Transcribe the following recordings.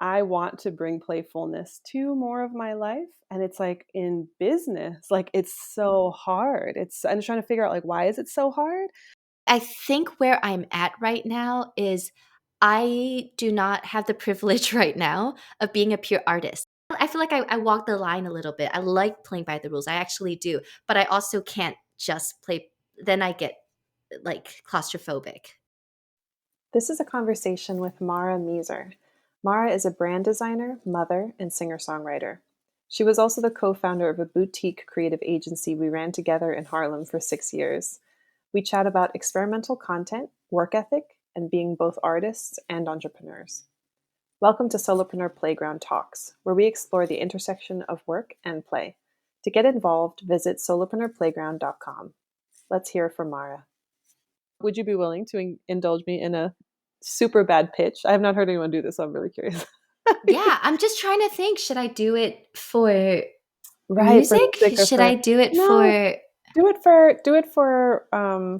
I want to bring playfulness to more of my life. And it's like in business, like it's so hard. I'm trying to figure out like, why is it so hard? I think where I'm at right now is I do not have the privilege right now of being a pure artist. I feel like I walk the line a little bit. I like playing by the rules. I actually do. But I also can't just play. Then I get like claustrophobic. This is a conversation with Mara Measor. Mara is a brand designer, mother, and singer-songwriter. She was also the co-founder of a boutique creative agency we ran together in Harlem for 6 years. We chat about experimental content, work ethic, and being both artists and entrepreneurs. Welcome to Solopreneur Playground Talks, where we explore the intersection of work and play. To get involved, visit solopreneurplayground.com. Let's hear from Mara. Would you be willing to indulge me in a super bad pitch? I have not heard anyone do this, so I'm really curious. Yeah, I'm just trying to think. Should I do it for Right, for music? music or Should I for do it no, for do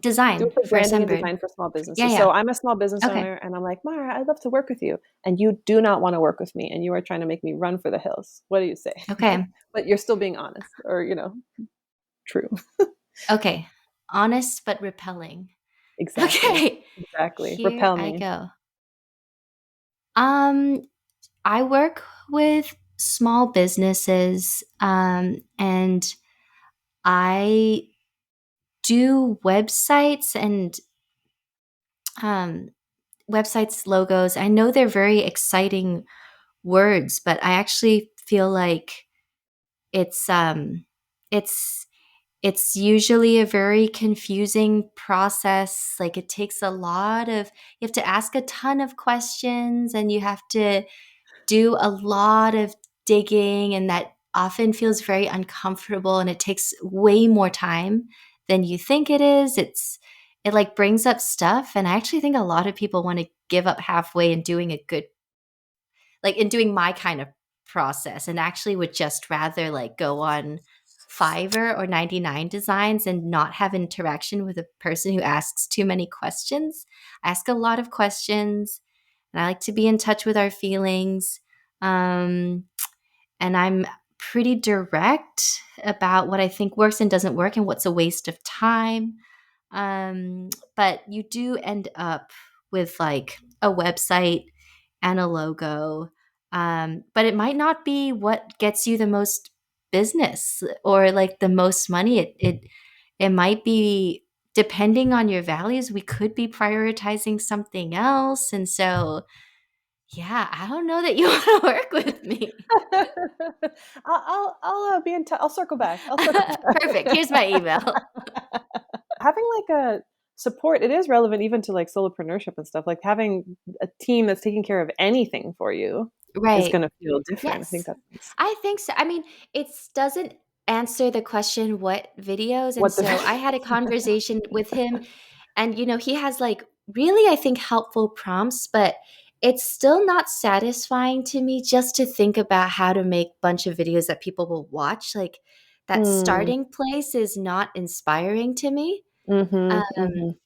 design it for for branding and Sunbird? design for small Yeah, businesses. yeah. So I'm a small business Okay. owner and I'm like, Mara, I'd love to work with you. And you do not want to work with me and you are trying to make me run for the hills. What do you say? Okay. But you're still being honest or, true. Okay. Honest but repelling. Exactly. Okay. Exactly. Here Repel I me. go. Um, I work with small businesses, and I do um, websites, logos. I know they're very exciting words, but I actually feel like it's um, it's it's usually a very confusing process. Like it takes you have to ask a ton of questions, and you have to do a lot of digging, and that often feels very uncomfortable, and it takes way more time than you think it is. It like brings up stuff, and I actually think a lot of people want to give up halfway in doing a good, like in doing my kind of process, and actually would just rather like go on Fiverr or 99 Designs and not have interaction with a person who asks too many questions. I ask a lot of questions, and I like to be in touch with our feelings. Um, and I'm pretty direct about what I think works and doesn't work and what's a waste of time. But you do end up with like a website and a logo. But it might not be what gets you the most business or like the most money. It might be, depending on your values, we could be prioritizing something else. And so yeah, I don't know that you want to work with me. I'll be in touch. I'll circle back. I'll circle Perfect. Here's my email. back. Having like a support, it is relevant even to like solopreneurship and stuff. Like having a team that's taking care of anything for you is Right. going to feel different. I think Yes. that's I think so. I mean, it doesn't answer the question what videos. And what the so I had a conversation with him, and he has like really, I think, helpful prompts, but it's still not satisfying to me just to think about how to make a bunch of videos that people will watch. Like that mm, starting place is not inspiring to me. mhm, Um, mhm.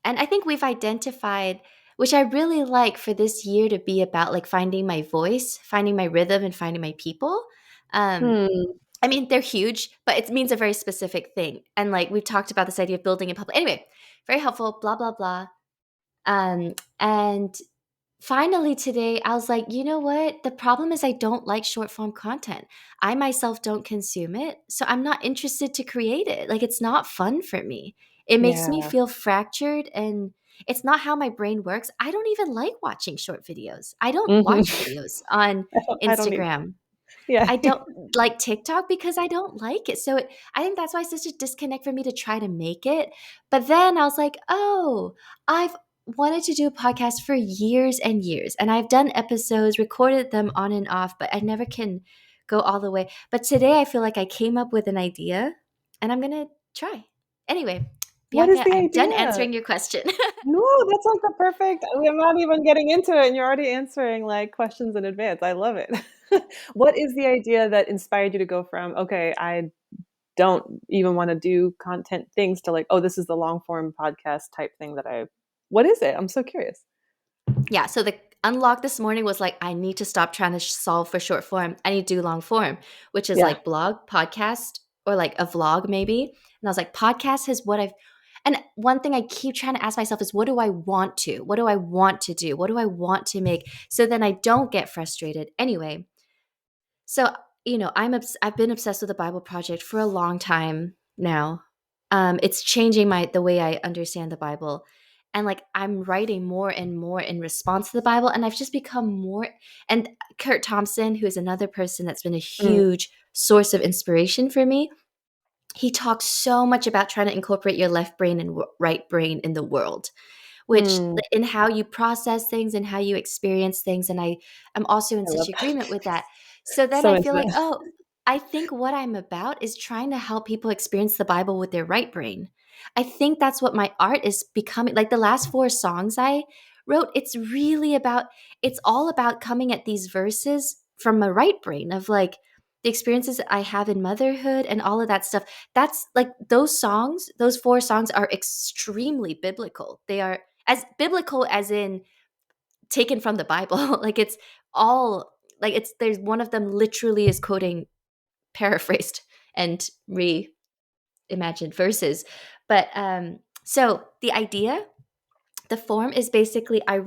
and I think we've identified, which I really like for this year to be about, like finding my voice, finding my rhythm, and finding my people. Um, Hmm. I mean, they're huge, but it means a very specific thing. And like we've talked about this idea of building in public. Anyway, very helpful, blah, blah, blah. And finally today, I was like, you know what? The problem is I don't like short form content. I myself don't consume it. So I'm not interested to create it. Like it's not fun for me. It makes me Yeah. feel fractured, and it's not how my brain works. I don't even like watching short videos. I don't Mhm. watch videos on I don't need. Instagram. Yeah. I don't like TikTok because I don't like it. So I think that's why it's such a disconnect for me to try to make it. But then I was like, oh, I've wanted to do a podcast for years and years. And I've done episodes, recorded them on and off, but I never can go all the way. But today I feel like I came up with an idea, and I'm going to try. Anyway, What is Bianca, the I'm done idea? answering your question. No, that's like the perfect. I'm not even getting into it, and you're already answering like questions in advance. I love it. What is the idea that inspired you to go from, okay, I don't even want to do content things to like, oh, this is the long form podcast type thing that what is it? I'm so curious. Yeah, so unlock this morning was like, I need to stop trying to solve for short form. I need to do long form, which is Yeah. like blog, podcast, or like a vlog maybe. And I was like, podcast is what I've, and one thing I keep trying to ask myself is, what do I want to? What do I want to do? What do I want to make? So then I don't get frustrated. Anyway, so, I've been obsessed with the Bible Project for a long time now. It's changing the way I understand the Bible, and like I'm writing more and more in response to the Bible, and I've just become more. And Kurt Thompson, who is another person that's been a Mm, huge source of inspiration for me, he talks so much about trying to incorporate your left brain and right brain in the world, which mm. in how you process things and how you experience things. And I'm also in I such love that. agreement with that. So then So I feel intimate. like, oh, I think what I'm about is trying to help people experience the Bible with their right brain. I think that's what my art is becoming. Like the last four songs I wrote, it's all about coming at these verses from my right brain of like the experiences I have in motherhood and all of that stuff. That's like those four songs are extremely biblical. They are as biblical as in taken from the Bible. Like it's all like it's there's one of them literally is quoting paraphrased and reimagined verses. But so the idea, the form is basically I'm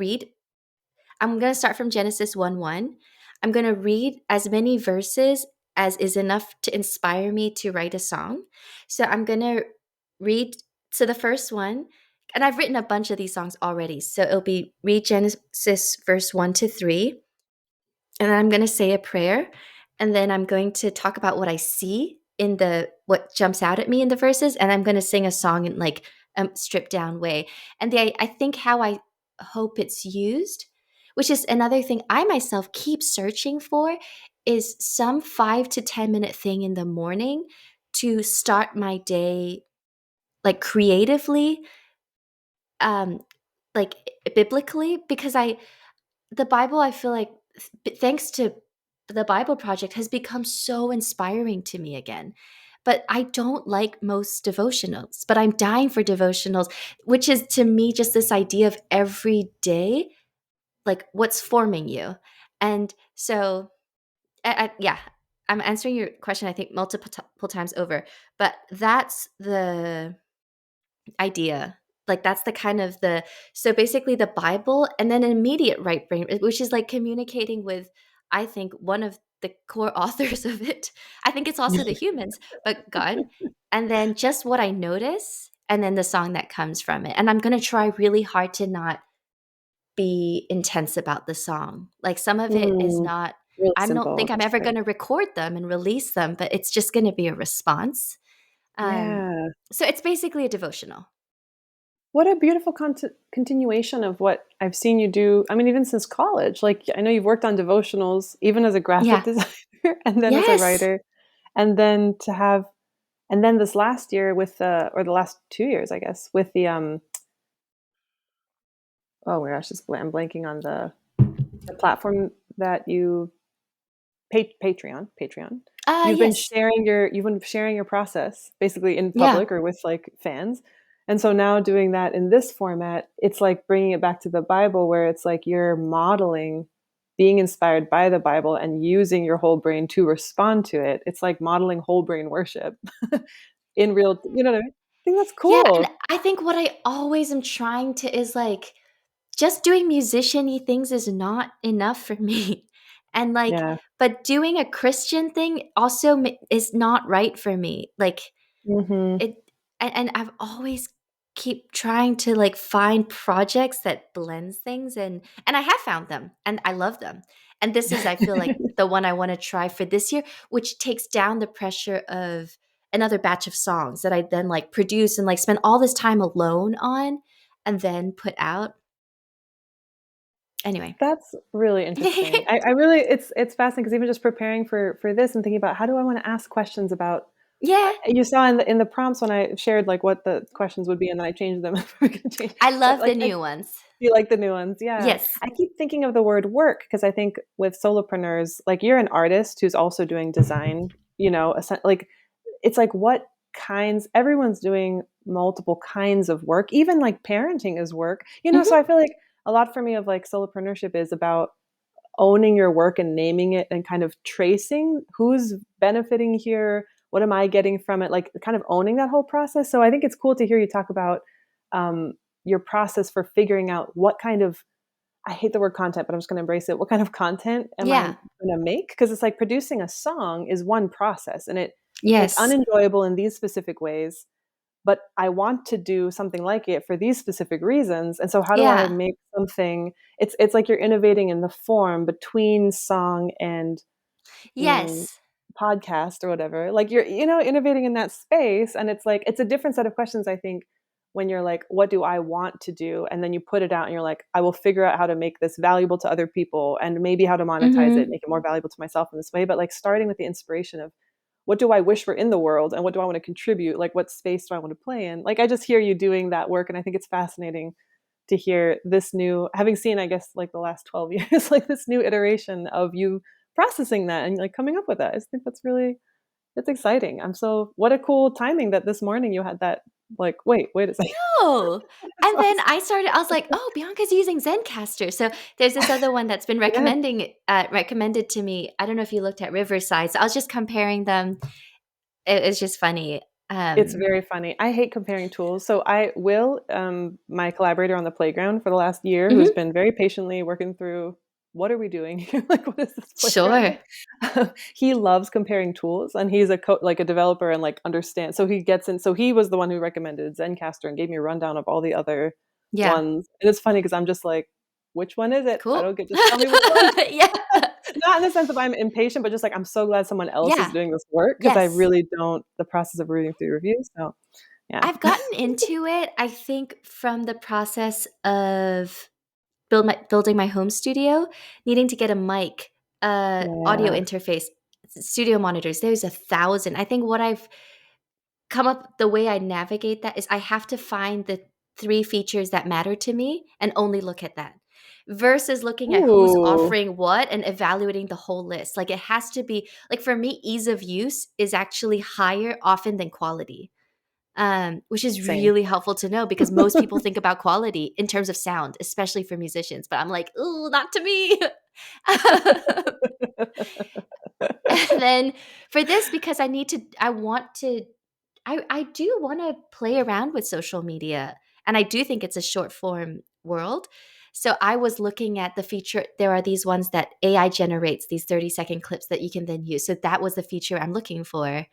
going to start from Genesis 1:1. I'm going to read as many verses as is enough to inspire me to write a song. So I'm going to read the first one, and I've written a bunch of these songs already. So it'll be read Genesis verse 1 to 3, and then I'm going to say a prayer, and then I'm going to talk about what I see in the what jumps out at me in the verses, and I'm going to sing a song in like a stripped down way. And I think how I hope it's used, which is another thing I myself keep searching for, is some 5 to 10 minute thing in the morning to start my day like creatively, um, like biblically, because the Bible, I feel like, thanks to the Bible Project, has become so inspiring to me again. But I don't like most devotionals, but I'm dying for devotionals, which is to me just this idea of every day, like what's forming you. And so, yeah, I'm answering your question, I think, multiple times over, but that's the idea. Like that's the kind of the so basically the Bible and then an immediate right brain, which is like communicating with, I think, one of the core authors of it. I think it's also the humans, but God. And then just what I notice, and then the song that comes from it. And I'm gonna try really hard to not be intense about the song. Like some of it is Mm, not, really I don't simple, think I'm just ever like, gonna record them and release them, but it's just gonna be a response. Um, yeah. so it's basically a devotional. What a beautiful continuation of what I've seen you do. I mean, even since college, like I know you've worked on devotionals, even as a graphic Yeah. designer, and then as a Yes. writer, and then to have, and then this last year with the, or the last 2 years, I guess, with the oh my gosh, I'm blanking on the platform that you Patreon. Yes. You've been sharing your process basically in Yeah. public or with like fans. And so now doing that in this format, it's like bringing it back to the Bible where it's like you're modeling being inspired by the Bible and using your whole brain to respond to it. It's like modeling whole brain worship in real, you know what I mean? I think that's Yeah, and cool. I think what I always am trying to is, like, just doing musician-y things is not enough for me. And, like Yeah. but doing a Christian thing also is not right for me. Like, Mhm. it and I've always keep trying to, like, find projects that blends things, and I have found them, and I love them. And this is, I feel like, the one I wanna try for this year, which takes down the pressure of another batch of songs that I then, like, produce and, like, spend all this time alone on and then put out. Anyway. That's really interesting. I really it's fascinating because even just preparing for this and thinking about how do I want to ask questions about Yeah. you saw in the prompts when I shared like what the questions would be and then I changed them. We're gonna change, I but love like the I new ones. you like the new ones, yeah. Yes. I keep thinking of the word work because I think with solopreneurs, like you're an artist who's also doing design, like it's like what kinds everyone's doing multiple kinds of work, even like parenting is work, so Mhm. I feel like a lot for me of like solopreneurship is about owning your work and naming it and kind of tracing who's benefiting here, what am I getting from it, like kind of owning that whole process. So I think it's cool to hear you talk about um, your process for figuring out what kind of, I hate the word content, but I'm just going to embrace it. What kind of content am I Yeah. going to make? Because it's like producing a song is one process, and it's Yes. unenjoyable in these specific ways, but I want to do something like it for these specific reasons. And so how do I Yeah. make something, it's like you're innovating in the form between song and mm, Yes. podcast or whatever. Like you're, innovating in that space. And it's like, it's a different set of questions, I think, when you're like, what do I want to do? And then you put it out and you're like, I will figure out how to make this valuable to other people and maybe how to monetize it, Mhm. make it more valuable to myself in this way. But like starting with the inspiration of what do I wish were in the world and what do I want to contribute? Like what space do I want to play in? Like I just hear you doing that work. And I think it's fascinating to hear this new, having seen, I guess, like the last 12 years, like this new iteration of you processing that and like coming up with that. I just think it's exciting. What a cool timing that this morning you had that, like, wait a second. No. That's And then awesome. I was like, "Oh, Bianca's using Zencaster." So there's this other one that's been Yeah, recommended to me. I don't know if you looked at Riverside. So I was just comparing them. It's just funny. it's Um, very funny. I hate comparing tools. So my collaborator on the playground for the last year, who's mhm. been very patiently working through what are we doing here? Like, what is this playground Sure. thing? He loves comparing tools, and he's like a developer and like understands. So he gets in. So he was the one who recommended Zencaster and gave me a rundown of all the other Yeah. ones. And it's funny because I'm just like, which one is it? I Cool. don't get. Just tell me which one. Yeah. Not in the sense of I'm impatient, but just like I'm so glad someone else is Yeah. doing this work because I Yes. really don't the process of reading through reviews. So yeah. I've gotten into it, I think, from the process of building my home studio, needing to get a mic, audio Yeah. interface, studio monitors. There's 1,000. I think what I've come up the way I navigate that is I have to find the 3 features that matter to me and only look at that, versus looking at who's Ooh, offering what and evaluating the whole list. Like, it has to be like, for me, ease of use is actually higher often than quality, which is same. really helpful to know because most people think about quality in terms of sound, especially for musicians. But I'm like, ooh, not to me. And then for this, because I do want to play around with social media. And I do think it's a short form world. So I was looking at the feature. There are these ones that AI generates, these 30-second clips that you can then use. So that was the feature I'm looking for.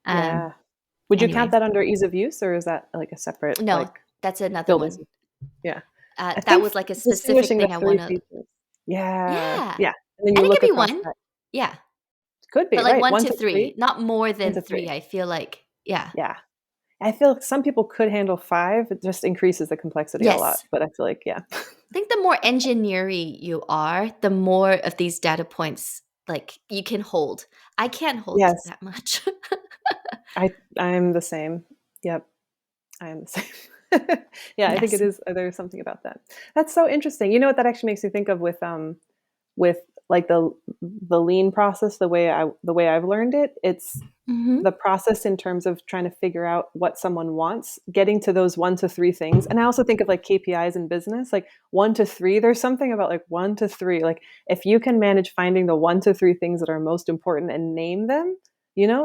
Um, Yeah. Would you count anyway, that under ease of use, or is that like a separate, no, like, that's another building one. system? Yeah. I That think was like a specific distinguishing the thing I want 3 to. features. Yeah. Yeah. Yeah. And then you And it could look be across one. that. Yeah. Could be, But like right. one 1 to to three, 3? not more 1 than to three. 3. I feel like, yeah. Yeah. I feel like some people could handle 5. It just increases the complexity a lot, Yes. but I feel like, yeah. I think the more engineering you are, the more of these data points like you can hold. I can't hold Yes. that much. I'm the same. Yep. I am the same. Yeah, I think it Yes. is there's something about that. That's so interesting. You know what that actually makes me think of with like the lean process, the way I've learned it. It's Mhm. the process in terms of trying to figure out what someone wants, getting to those 1 to 3 things. And I also think of like KPIs in business, like 1 to 3, there's something about like 1 to 3, like if you can manage finding the 1 to 3 things that are most important and name them,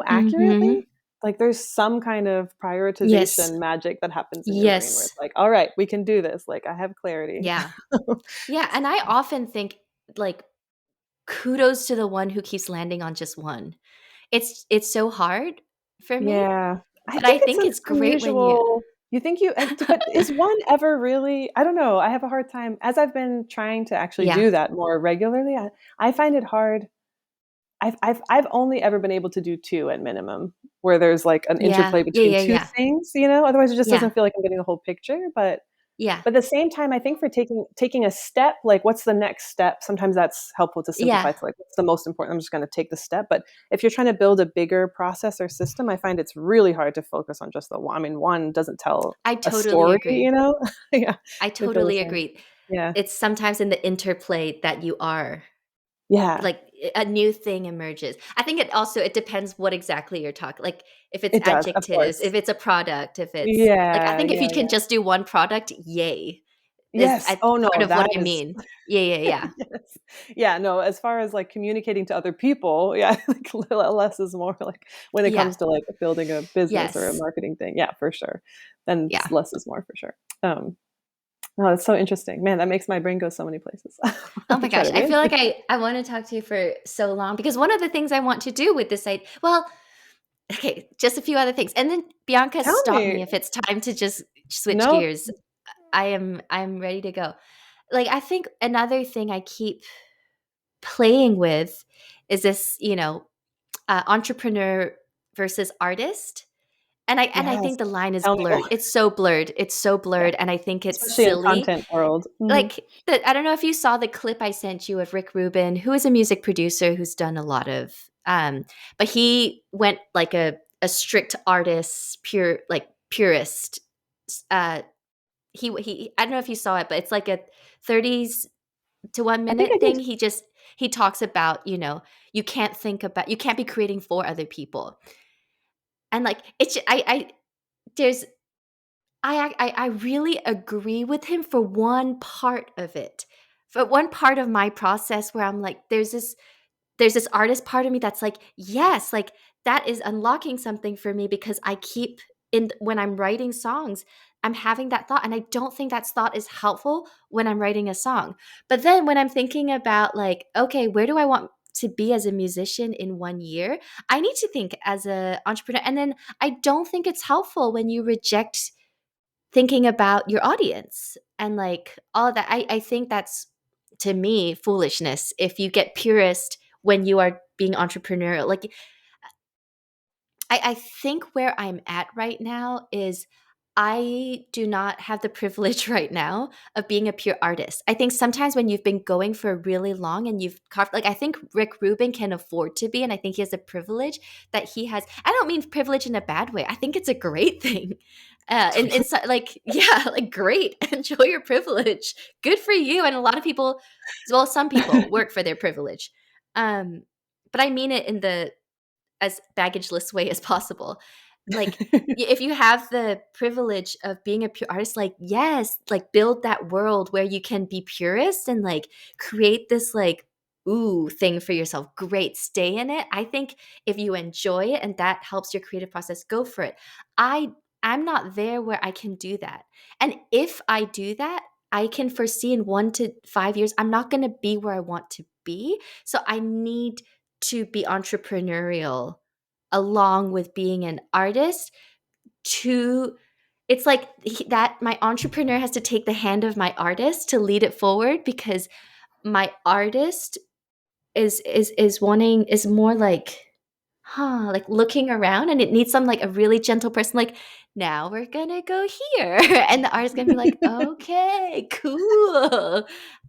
accurately, Mhm. like there's some kind of Yes. prioritization magic that happens in your brain where Yes. it's like, all right, we can do this. Like I have clarity. Yeah. Yeah, and I often think like kudos to the one who keeps landing on just one. It's so hard for me, Yeah. I but I think it's think an it's great when you. unusual. You think you but is one ever really, I don't know, I have a hard time as I've been trying to actually Yeah. do that more regularly, I find it hard. I've only ever been able to do 2 at minimum, where there's like an Yeah. interplay Yeah, between yeah, 2 yeah. things, otherwise it just Yeah. doesn't feel like I'm getting the whole picture, Yeah. but at the same time, I think for taking a step, like what's the next step? Sometimes that's helpful to Yeah. simplify to like what's the most important. I'm just going to take the step. But if you're trying to build a bigger process or system, I find it's really hard to focus on just the one. I mean, one doesn't tell I a totally story, agree. Yeah, I I feel the totally same. agree. Yeah, It's sometimes in the interplay that you are yeah, like a new thing emerges. I think it depends what exactly you're talking. Like if it's it does, of adjectives, course. if it's a product, if it's like I Yeah, think if you yeah, can yeah. just do one product, yay. Is Yes. Oh, no, sort of what that I is mean. Yeah, yeah, yeah. yes. Yeah, no, as far as, like, communicating to other people, yeah, like, less is more, like, when it Yeah. comes to, like, building a business or a Yes. marketing thing, yeah, for sure. Then Yeah. less is more for sure. Um, oh, that's so interesting. Man, that makes my brain go so many places. Oh Let my me try gosh, to I wait. feel like I wanna talk to you for so long because one of the things I want to do with this well, okay, just a few other things, and then Bianca, Tell stop me me. if it's time to just switch No. gears. I'm ready to go. Like, I think another thing I keep playing with is this, entrepreneur versus artist, and I Yes. think the line is Tell me more. blurred. It's so blurred. It's so Yeah, blurred, and I think it's especially in silly. content world. Mhm. Like, I don't know if you saw the clip I sent you of Rick Rubin, who is a music producer who's done a lot of, but he went like a strict artist, purist. Uh, he I don't know if you saw it, but it's like a 30s to one I think minute I did. thing. He talks about, you can't be creating for other people, and like it's I there's I really agree with him for one part of it. For one part of my process where I'm like, there's this artist part of me that's like, yes, like that is unlocking something for me because I keep in when I'm writing songs, I'm having that thought. And I don't think that thought is helpful when I'm writing a song. But then when I'm thinking about like, okay, where do I want to be as a musician in 1 year? I need to think as an entrepreneur. And then I don't think it's helpful when you reject thinking about your audience and like all of that. I think that's, to me, foolishness if you get purist when you are being entrepreneurial. Like I think where I'm at right now is I do not have the privilege right now of being a pure artist. I think sometimes when you've been going for really long and you've carved, like I think Rick Rubin can afford to be, and I think he has a privilege that he has. I don't mean privilege in a bad way. I think it's a great thing. And so, like, yeah, like great. Enjoy your privilege. Good for you. And a lot of people, well, some people work for their privilege. Um, but I mean it in the as baggageless way as possible. Like if you have the privilege of being a pure artist, like yes, like build that world where you can be purist and like create this like ooh thing for yourself. Great, stay in it. I think if you enjoy it and that helps your creative process, go for it. I'm not there where I can do that. And if I do that, I can foresee in 1 to 5 years, I'm not going to be where I want to be. So I need to be entrepreneurial along with being an artist to it's like that my entrepreneur has to take the hand of my artist to lead it forward because my artist is wanting is more like like looking around and it needs some like a really gentle person like now we're gonna go here and the artist's gonna be like okay cool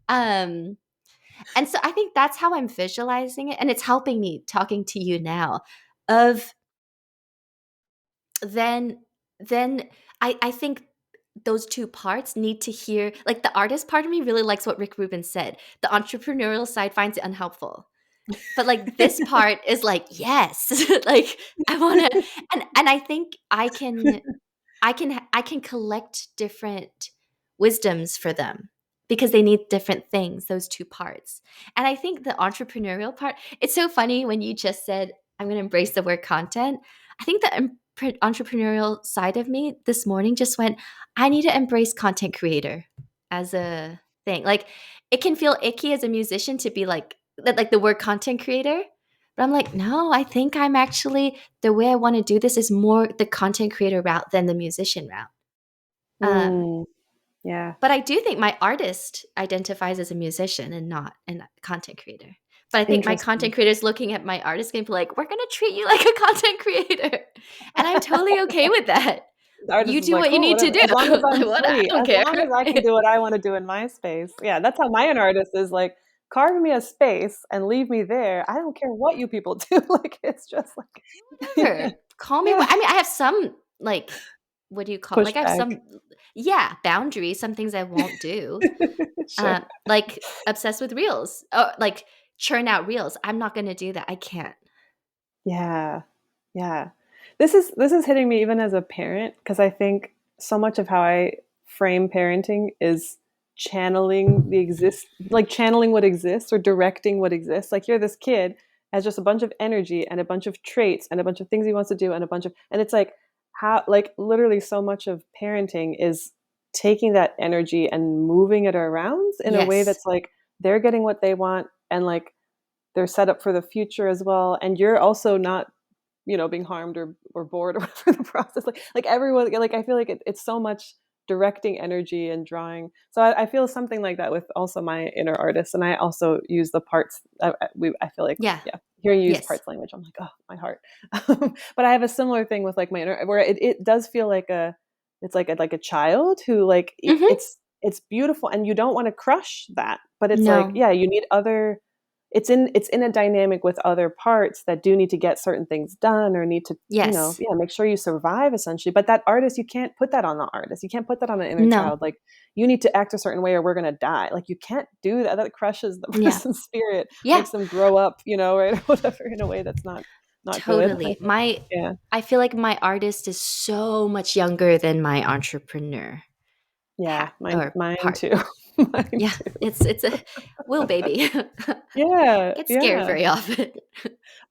um and so I think that's how I'm visualizing it, and it's helping me talking to you now of then then I think those two parts need to hear like the artist part of me really likes what Rick Rubin said. The entrepreneurial side finds it unhelpful. But like this part is like, yes, like I want to and I think I can collect different wisdoms for them because they need different things, those two parts. And I think the entrepreneurial part, it's so funny when you just said, I'm going to embrace the word content. I think the entrepreneurial side of me this morning just went, I need to embrace content creator as a thing. Like it can feel icky as a musician to be like the word content creator. But I'm like, no, I think I'm actually the way I want to do this is more the content creator route than the musician route. Um, Mm, yeah. but I do think my artist identifies as a musician and not a content creator. But I think my Interesting. content creator is looking at my artist and be like, we're going to treat you like a content creator. And I'm totally okay with that. The artist You is do like, what you "Cool, need to whatever, do. as long as I'm Like, what? I free, don't as care. long as I can do what I wanna do in my space." Yeah, that's how my inner artist is like, "Carve me a space and leave me there. I don't care what you people do." Like, it's just like Whatever. Call me yeah, I mean, I have some, like, what do you call it? Like, I have pushback. some yeah, boundaries, some things I won't do. Sure. Like, obsessed with reels, or, like, churn out reels. I'm not gonna do that. I can't. Yeah. Yeah. This is hitting me even as a parent because I think so much of how I frame parenting is channeling channeling what exists or directing what exists. Like you're this kid has just a bunch of energy and a bunch of traits and a bunch of things he wants to do and a bunch of, and it's like how, like literally so much of parenting is taking that energy and moving it around in a way Yes. that's like they're getting what they want, and like they're set up for the future as well, and you're also not, being harmed or bored or whatever the process. Like everyone, like I feel like it's so much directing energy and drawing. So I feel something like that with also my inner artist, and I also use the parts. I feel like, Yeah. yeah, hearing you use Yes. parts language, I'm like, oh, my heart. But I have a similar thing with like my inner, where it does feel like it's like a child who like Hmm. it's beautiful, and you don't want to crush that, but it's like, No. yeah, you need other, it's in a dynamic with other parts that do need to get certain things done or need to, Yes. yeah, make sure you survive essentially. But that artist, you can't put that on the artist. You can't put that on an inner No. child. Like you need to act a certain way or we're gonna die. Like you can't do that. That crushes the Yeah. person's spirit, Yeah. makes them grow up, right, or whatever, in a way that's not good, I Totally. think. Yeah. I feel like my artist is so much younger than my entrepreneur Yeah. Mine or mine part. too. Mine Yeah. too. It's a will baby. Yeah. Get scared Yeah. very often.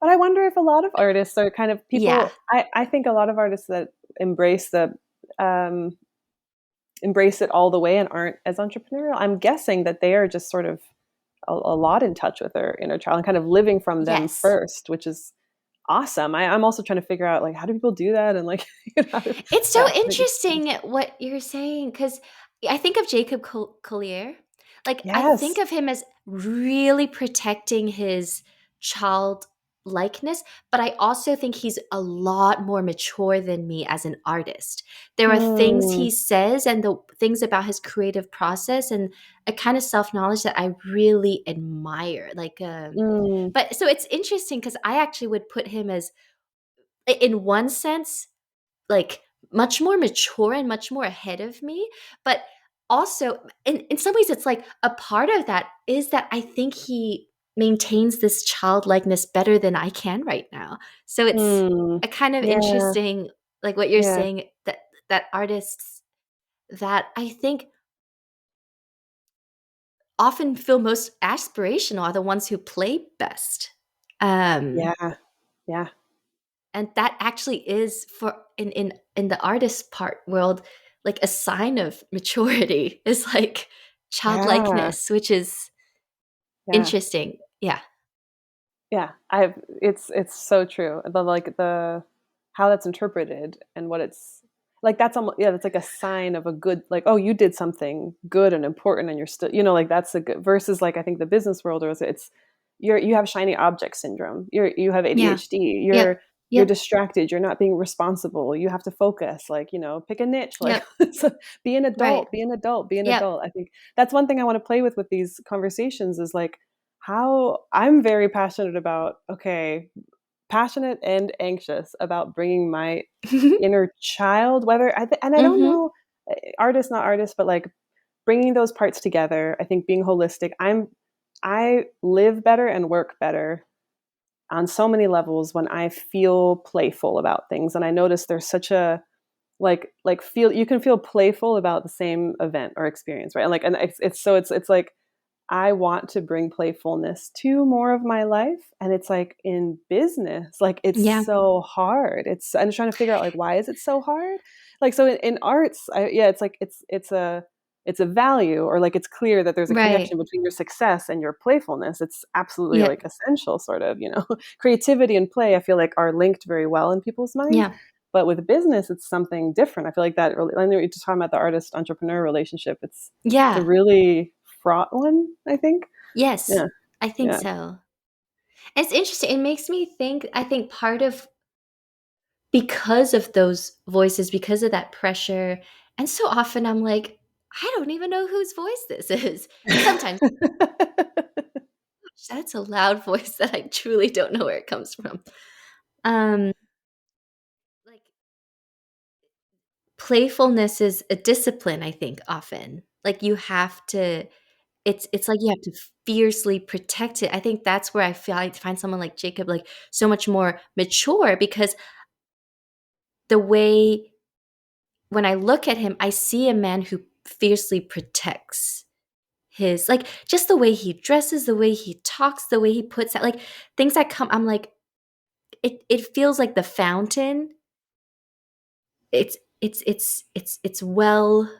But I wonder if a lot of artists are kind of Yeah. people. I think a lot of artists that embrace the um, embrace it all the way and aren't as entrepreneurial. I'm guessing that they are just sort of a lot in touch with their inner child and kind of living from them Yes. first, which is awesome. I'm also trying to figure out like how do people do that, and like It's so yeah, I think it's interesting what you're saying because I think of Jacob Collier. Like, I think yes. of him as really protecting his child likeness, but I also think he's a lot more mature than me as an artist. There are things Mm, he says and the things about his creative process and a kind of self knowledge that I really admire. mm, But so it's interesting because I actually would put him as, in one sense, like much more mature and much more ahead of me. But also, in some ways, it's like a part of that is that I think he maintains this childlikeness better than I can right now. So it's mm. a kind of Yeah, interesting, like what you're yeah, saying, that artists that I think often feel most aspirational are the ones who play best. Um, yeah, yeah, and that actually is for in the artist part world like a sign of maturity is like yeah, childlikeness, which is yeah. interesting. Yeah. Yeah, I've it's so true. The how that's interpreted and what it's like, that's almost, yeah, that's like a sign of a good, like, oh, you did something good and important and you're still, like that's a good, versus like I think the business world, or it's you have shiny object syndrome. You have Yeah. ADHD. Yep. You're Yep. distracted. You're not being responsible. You have to focus, like, pick a niche, like Yep. be an Right. adult, be an adult, be an Yep. adult. I think that's one thing I want to play with these conversations is like how I'm very passionate about, okay, passionate and anxious about bringing my inner child, whether and I don't Mhm. know, artist, not artist, but like bringing those parts together. I think being holistic, I live better and work better on so many levels when I feel playful about things. And I notice there's such a feel, you can feel playful about the same event or experience, right? And it's like I want to bring playfulness to more of my life. And it's like in business, like it's Yeah. so hard. I'm trying to figure out like why is it so hard? Like so in arts, yeah, it's like it's a value, or like it's clear that there's a Right. connection between your success and your playfulness. It's absolutely Yep. like essential, sort of, creativity and play, I feel like are linked very well in people's mind. Yeah. But with business, it's something different. I feel like that really, I know you're just talking about the artist entrepreneur relationship. It's a Yeah. really fraught one, I think. Yes. Yeah, I think yeah. so. It's interesting. It makes me think, I think part of because of those voices, because of that pressure, and so often I'm like, I don't even know whose voice this is. And sometimes that's a loud voice that I truly don't know where it comes from. Um, like playfulness is a discipline, I think, often. Like you have to it's like you have to fiercely protect it. I think that's where I find someone like Jacob like so much more mature because the way when I look at him, I see a man who fiercely protects. his, like, just the way he dresses, the way he talks, the way he puts out, like, things that come, I'm like, it feels like the fountain. It's well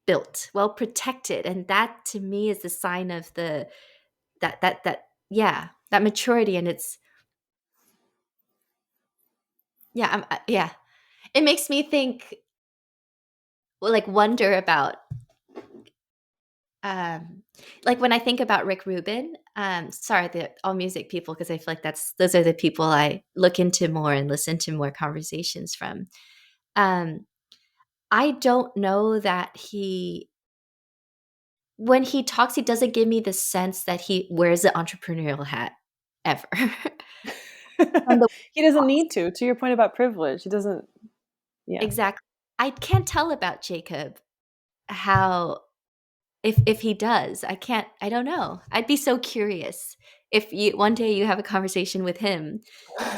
built, well protected, and that to me is the sign of the that yeah, that maturity, and it's yeah, yeah. It makes me think, well, like, wonder about, um like, when I think about Rick Rubin, sorry, the all music people, because I feel like those are the people I look into more and listen to more conversations from. Um, I don't know that when he talks, he doesn't give me the sense that he wears the entrepreneurial hat ever. From the He doesn't need to. To your point about privilege, he doesn't. Yeah. exactly. I can't tell about Jacob how, if he does. I don't know. I'd be so curious if you one day you have a conversation with him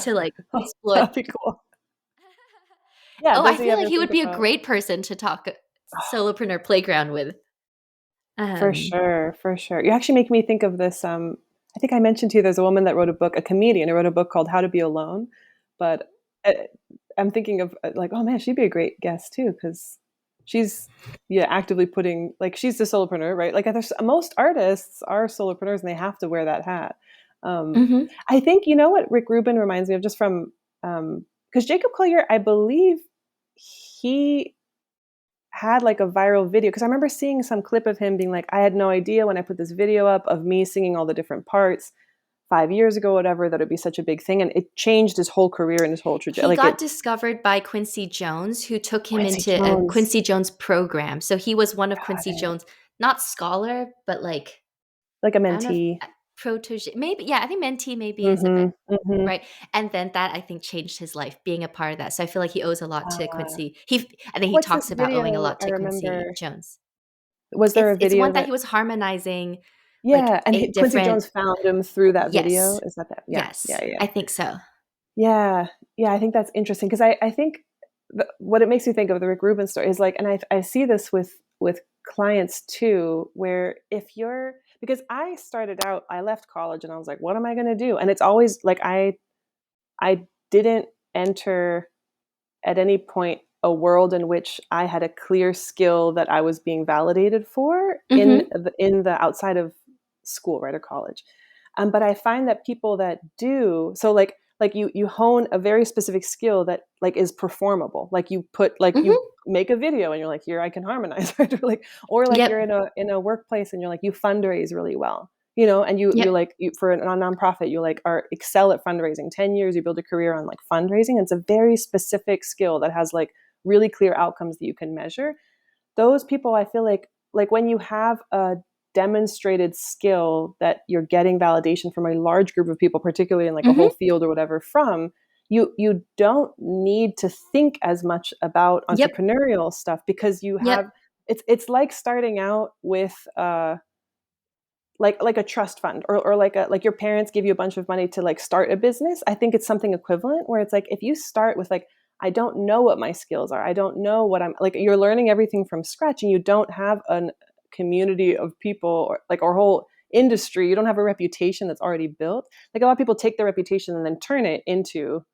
to, like, Oh, explore. that'd be cool. Yeah. Oh, I Does he feel like ever he think would be a about? great person to talk Solopreneur Playground with. For Um, sure, for sure. You actually make me think of this. I think I mentioned to you there's a woman that wrote a book, a comedian who wrote a book called How to Be Alone. But uh, I'm thinking of like, oh man, she'd be a great guest too because she's yeah actively putting like she's the solopreneur, right? Like there's, most artists are solopreneurs and they have to wear that hat. Um, mhm. I think you know what Rick Rubin reminds me of just from because Jacob Collier, I believe he had like a viral video because I remember seeing some clip of him being like, I had no idea when I put this video up of me singing all the different parts 5 years ago, whatever, that would be such a big thing. And it changed his whole career and his whole trajectory. He Like got it, discovered by Quincy Jones, who took him Quincy into a Jones. Quincy Jones program. So he was one of Got Quincy it. Jones, not scholar, but, like, Like a I don't know if mentee. protege, maybe, yeah, I think mentee maybe is a bit Mm-hmm. Mm-hmm. right, and then that, I think, changed his life, being a part of that, so I feel like he owes a lot to Uh, Quincy. I think he what's this talks about owing a video? lot I to Quincy remember. Jones. Was there a It's one video that that, he was harmonizing, like, yeah, and 8 Quincy different. Jones found him through that video? Yes. Is that? Yeah, yeah, Yes, yeah. I think so. Yeah, yeah, I think that's interesting because I think what it makes me think of the Rick Rubin story is like, and I see this with clients too, where if you're because I started out, I left college and I was like, what am I going to do? And it's always like I didn't enter at any point a world in which I had a clear skill that I was being validated for Mhm. in the outside of school, right, or college. But I find that people that do so, like you hone a very specific skill that like is performable. Like you put like you Mhm. make a video and you're like, here I can harmonize, right? Or like you're Yep. in a workplace and you're like you fundraise really well, you know, and you Yep. like you for a nonprofit you like are excel at fundraising. 10 years you build a career on like fundraising. It's a very specific skill that has like really clear outcomes that you can measure. Those people, I feel like when you have a demonstrated skill that you're getting validation from a large group of people, particularly in like a whole Mhm. field or whatever, from you don't need to think as much about Yep. entrepreneurial stuff because you have Yep. it's like starting out with like a trust fund or like a like your parents give you a bunch of money to like start a business. I think it's something equivalent where it's like if you start with like I don't know what my skills are, I don't know what I'm like, you're learning everything from scratch and you don't have a community of people or like our whole industry, you don't have a reputation that's already built. Like a lot of people take their reputation and then turn it into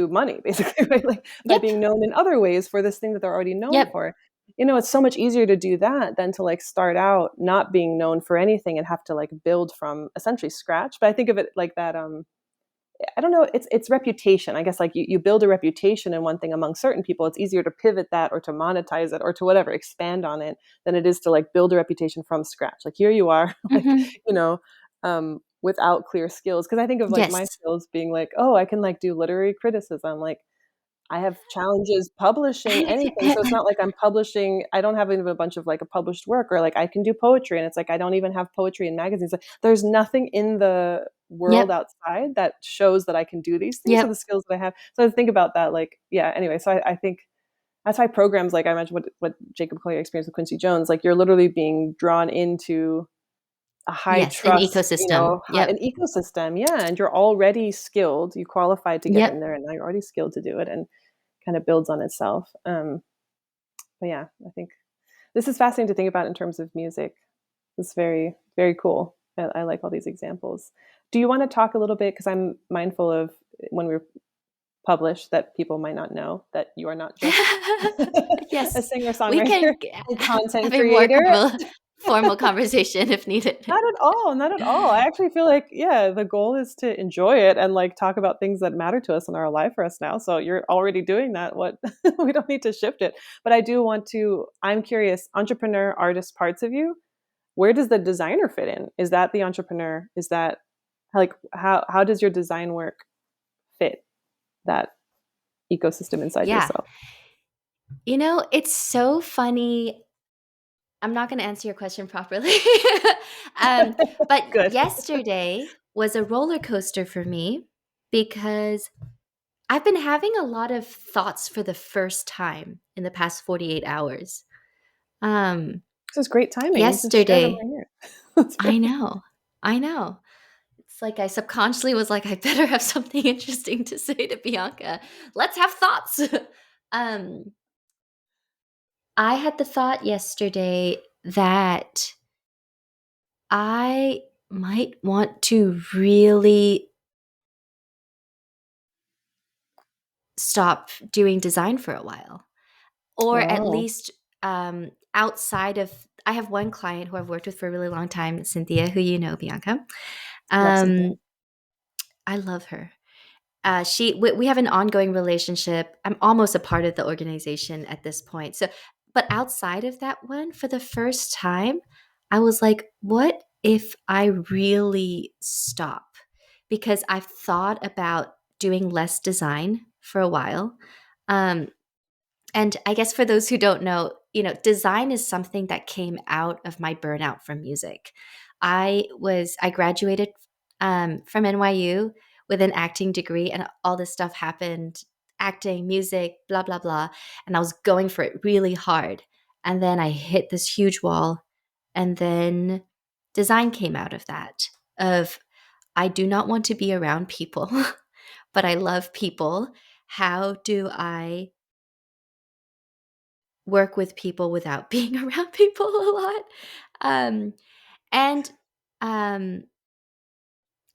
money basically, right? Like by Yep. being known in other ways for this thing that they're already known Yep. for. You know, it's so much easier to do that than to like start out not being known for anything and have to like build from essentially scratch. But I think of it like that I don't know, it's reputation. I guess like you build a reputation in one thing among certain people, it's easier to pivot that or to monetize it or to whatever, expand on it than it is to like build a reputation from scratch. Like here you are, like, Mhm. you know, without clear skills. Cause I think of like my Yes. skills being like, oh, I can like do literary criticism. Like I have challenges publishing anything. So it's not like I'm publishing, I don't have even a bunch of like a published work or like I can do poetry and it's like I don't even have poetry in magazines. Like, there's nothing in the world Yep. outside that shows that I can do these things. So the Yep. skills that I have. So I think about that like yeah, anyway, so I think that's why programs like I imagine what Jacob Collier experienced with Quincy Jones, like you're literally being drawn into a high Yes, an trust, you ecosystem. know, an Yep. ecosystem. Yeah. And you're already skilled. You qualified to get in Yep. there and now you're already skilled to do it. And kind of builds on itself. But yeah, I think this is fascinating to think about in terms of music. It's very, very cool. I like all these examples. Do you want to talk a little bit? Because I'm mindful of when we're published that people might not know that you are not just a Yes, singer we songwriter can and content have a more creator. formal conversation if needed. Not at all, not at all. I actually feel like, yeah, the goal is to enjoy it and like talk about things that matter to us and are alive for us now. So you're already doing that. What we don't need to shift it. But I do want to, I'm curious, entrepreneur, artist parts of you, where does the designer fit in? Is that the entrepreneur? Is that like how does your design work fit that ecosystem inside Yeah. yourself? It's so funny. I'm not going to answer your question properly. But Good. yesterday was a roller coaster for me because I've been having a lot of thoughts for the first time in the past 48 hours. Um, This is great timing. You just share them yesterday, right here. That's I perfect. know, I know. It's like I subconsciously was like, I better have something interesting to say to Bianca. Let's have thoughts. um, I had the thought yesterday that I might want to really stop doing design for a while, or at Oh, least outside of. I have one client who I've worked with for a really long time, Cynthia, who you know, Bianca. love Cynthia. Um, I love her. We have an ongoing relationship. I'm almost a part of the organization at this point. So, but outside of that one, for the first time, I was like, what if I really stop? Because I've thought about doing less design for a while. Um, and I guess for those who don't know, design is something that came out of my burnout from music. I graduated from NYU with an acting degree, and all this stuff happened, acting, music, blah blah blah, and I was going for it really hard. And then I hit this huge wall, and then design came out of that. Of I do not want to be around people, but I love people. How do I work with people without being around people a lot? Um, and um,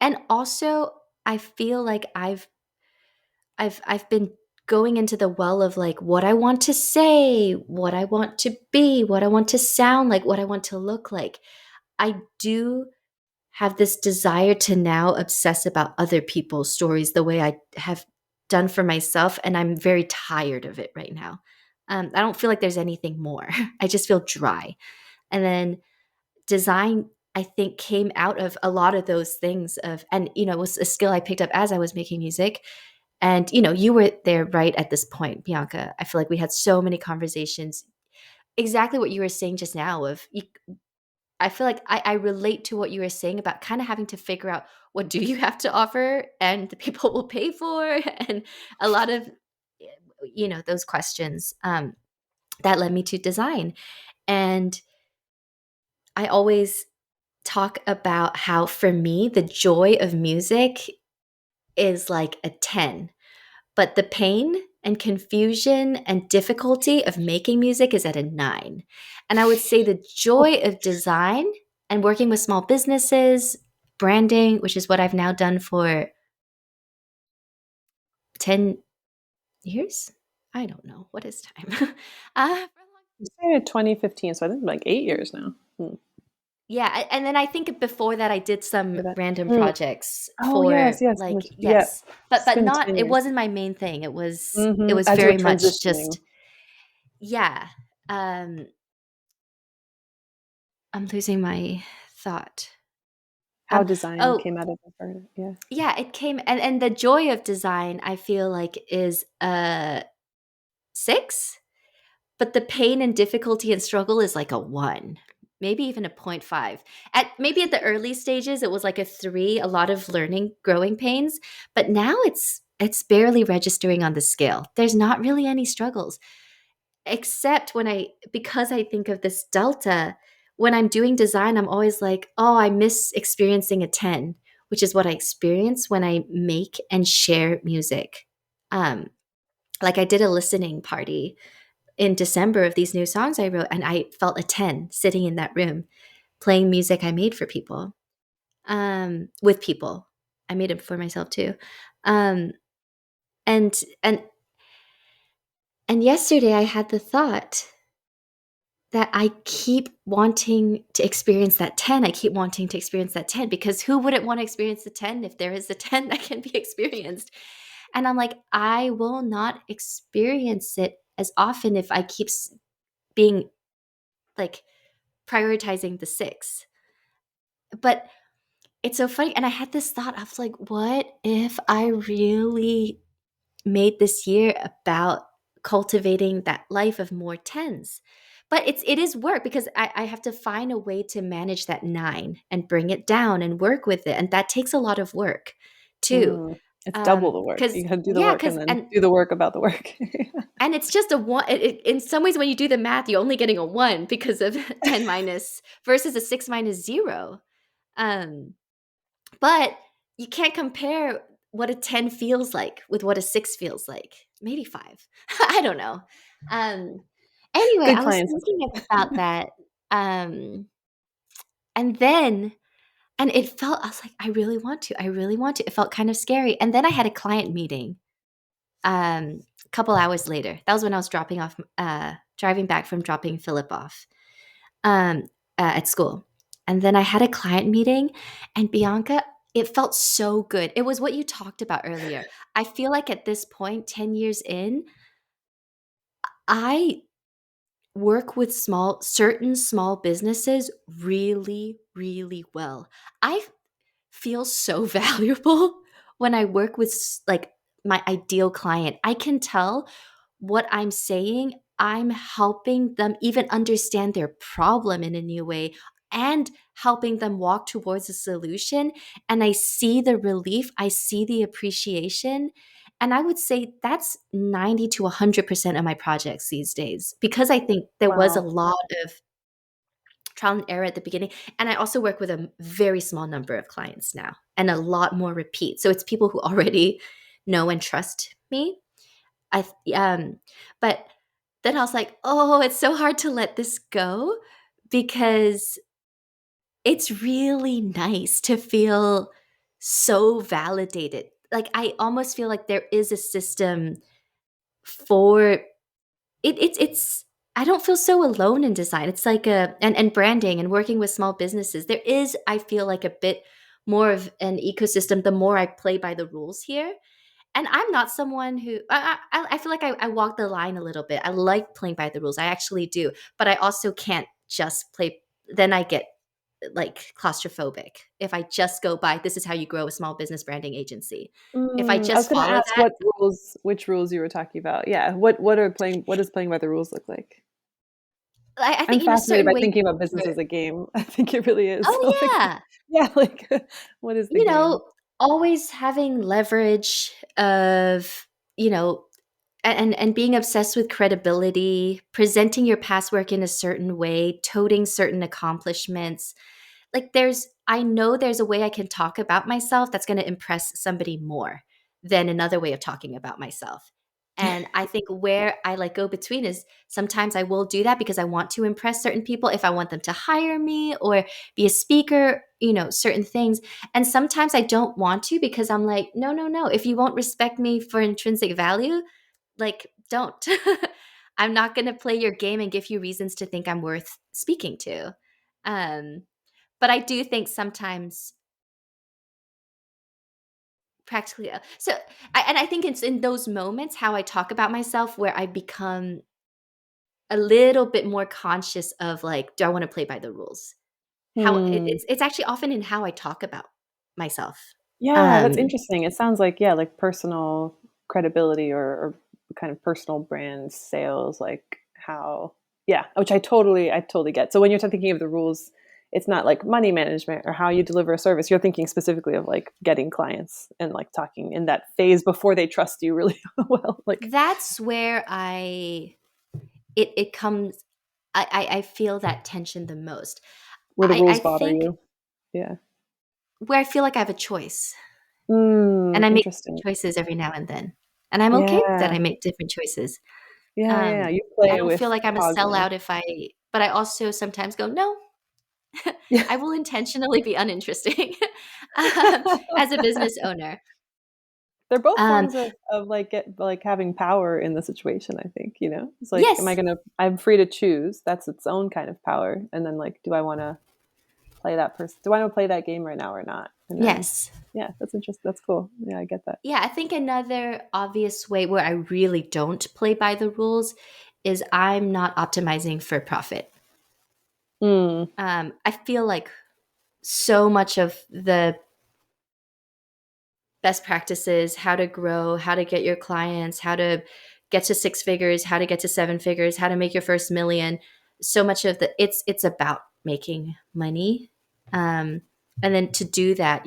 and also, I feel like I've been going into the well of like what I want to say, what I want to be, what I want to sound like, what I want to look like. I do have this desire to now obsess about other people's stories the way I have done for myself, and I'm very tired of it right now. I don't feel like there's anything more. I just feel dry. And then design, I think, came out of a lot of those things of, and it was a skill I picked up as I was making music. And you were there right at this point, Bianca. I feel like we had so many conversations. Exactly what you were saying just now. I feel like I relate to what you were saying about kind of having to figure out what do you have to offer and the people will pay for, and a lot of those questions that led me to design. And I always talk about how for me the joy of music is like a 10, but the pain and confusion and difficulty of making music is at a 9. And I would say the joy of design and working with small businesses, branding, which is what I've now done for 10 years. I don't know. What is time? uh, You started 2015, so I think like 8 years now. yeah. And then I think before that, I did some For that. random Mm. projects Oh yes, for yes, like, yeah. yes, but It's been not, 10 it years. wasn't my main thing. It was As you were very much transitioning, just, yeah. Um, I'm losing my thought. how design Oh, came out of the burden. Yeah. yeah, it came, and the joy of design, I feel like, is a 6, but the pain and difficulty and struggle is like a 1, maybe even a point 0.5. Maybe at the early stages, it was like a 3, a lot of learning, growing pains, but now it's barely registering on the scale. There's not really any struggles. Except because I think of this delta, when I'm doing design, I'm always like, oh, I miss experiencing a 10, which is what I experience when I make and share music. Um, like I did a listening party in December of these new songs I wrote, and I felt a 10 sitting in that room. playing music I made for people, with people. I made it for myself too. Um, and and and yesterday I had the thought that I keep wanting to experience that 10. I keep wanting to experience that 10 because who wouldn't want to experience the 10 if there is a 10 that can be experienced? And I'm like, I will not experience it as often if I keep being like prioritizing the 6. But it's so funny. And I had this thought, I was like, what if I really made this year about cultivating that life of more 10s? But it is work because I have to find a way to manage that 9 and bring it down and work with it. And that takes a lot of work too. Mm, it's double the work. Because You gotta do the yeah, work because and then do the work about the work. and it's just a one. In some ways, when you do the math, you're only getting a 1 because of 10 minus versus a 6 minus 0. Um, but you can't compare what a 10 feels like with what a 6 feels like. Maybe 5. I don't know. Um, anyway, Good I was clients. thinking about that. Um, and then, and it felt, I was like, I really want to. I really want to. It felt kind of scary. And then I had a client meeting a couple hours later. That was when I was driving back from dropping Philip off um, at school. And then I had a client meeting, and Bianca, it felt so good. It was what you talked about earlier. I feel like at this point, 10 years in, I work with certain small businesses really, really well. I feel so valuable when I work with like my ideal client. I can tell what I'm saying, I'm helping them even understand their problem in a new way and helping them walk towards a solution. And I see the relief, I see the appreciation. And I would say that's 90 to 100% of my projects these days because I think there was a Wow. lot of trial and error at the beginning. And I also work with a very small number of clients now and a lot more repeat. So it's people who already know and trust me. I but then I was like, "Oh, it's so hard to let this go because it's really nice to feel so validated." Like I almost feel like there is a system for it's I don't feel so alone in design. It's like and branding and working with small businesses. There is, I feel like, a bit more of an ecosystem the more I play by the rules here. And I'm not someone who I feel like I walk the line a little bit. I like playing by the rules. I actually do. But I also can't just play. Then I get like claustrophobic if I just go by this is how you grow a small business branding agency. If I I was just gonna follow ask that, which rules you were talking about. Yeah, what does playing by the rules look like? I I'm think fascinated certain by ways. thinking about business as a game. I think it really is. So, Oh like, yeah, yeah, like, what is the you game? know, always having leverage of, you know, and being obsessed with credibility, presenting your past work in a certain way, toting certain accomplishments. Like I know there's a way I can talk about myself that's going to impress somebody more than another way of talking about myself. And I think where I like go between is sometimes I will do that because I want to impress certain people if I want them to hire me or be a speaker, certain things. And sometimes I don't want to because I'm like, no, no, no. If you won't respect me for intrinsic value, like don't. I'm not going to play your game and give you reasons to think I'm worth speaking to. Um, but I do think sometimes practically and I think it's in those moments how I talk about myself where I become a little bit more conscious of like, do I want to play by the rules? How Hmm. it's actually often in how I talk about myself. Yeah, that's Um, interesting. It sounds like, yeah, like personal credibility or kind of personal brand sales, like how, yeah, which I totally get. So when you're thinking of the rules, it's not like money management or how you deliver a service. You're thinking specifically of like getting clients and like talking in that phase before they trust you really well. Like, that's where it comes. I feel that tension the most. where the I rules bother think you. Yeah. where I feel like I have a choice. And I make Interesting. choices every now and then. And I'm okay that Yeah. I make different choices. Yeah, yeah, Um, you I play don't feel with like I'm a pausing. sellout but I also sometimes go, no. Yeah. I will intentionally be uninteresting as a business owner. They're both Um, forms of like having power in the situation, I think, you know? It's like, yes, I'm free to choose. That's its own kind of power. And then like, do I want to play that person? Do I want to play that game right now or not? And then, yes. yeah, that's interesting. That's cool. Yeah, I get that. Yeah, I think another obvious way where I really don't play by the rules is I'm not optimizing for profit. Mm, I feel like so much of the best practices, how to grow, how to get your clients, how to get to six figures, how to get to seven figures, how to make your first million. So much of it's about making money. And then to do that,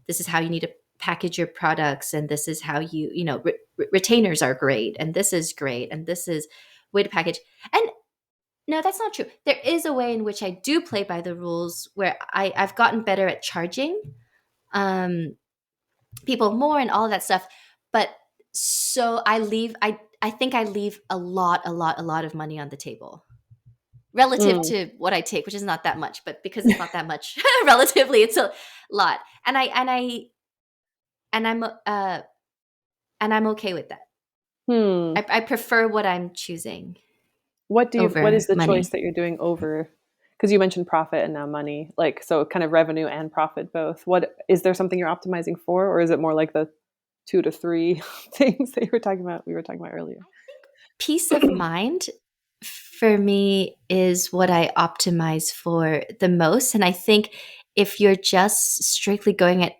this is how you need to package your products, and this is how retainers are great, and this is great, and this is way to package. And no, that's not true. There is a way in which I do play by the rules where I've gotten better at charging. Um, People more and all of that stuff. But so I think I leave a lot of money on the table relative mm, to what I take, which is not that much, but because it's not that much relatively, it's a lot. And I'm okay with that. hmm. I prefer what I'm choosing What is over the choice money. that you're doing over? Because you mentioned profit and now money, like, so kind of revenue and profit both. What is there something you're optimizing for, or is it more like the two to three things that we were talking about earlier? Peace of mind for me is what I optimize for the most. And I think if you're just strictly going at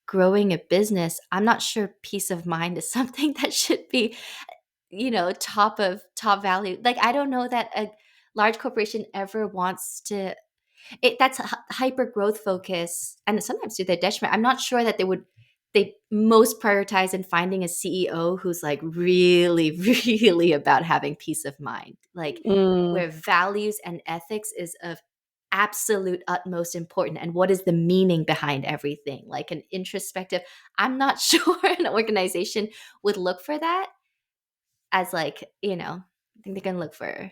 growing a business, I'm not sure peace of mind is something that should be, top value. Like, I don't know that a large corporation ever wants to, that's a hyper growth focus, and sometimes to their detriment. I'm not sure that they most prioritize in finding a CEO who's like really, really about having peace of mind, like Mm, where values and ethics is of absolute utmost important, and what is the meaning behind everything, like an introspective. I'm not sure an organization would look for that as like, I think they can look for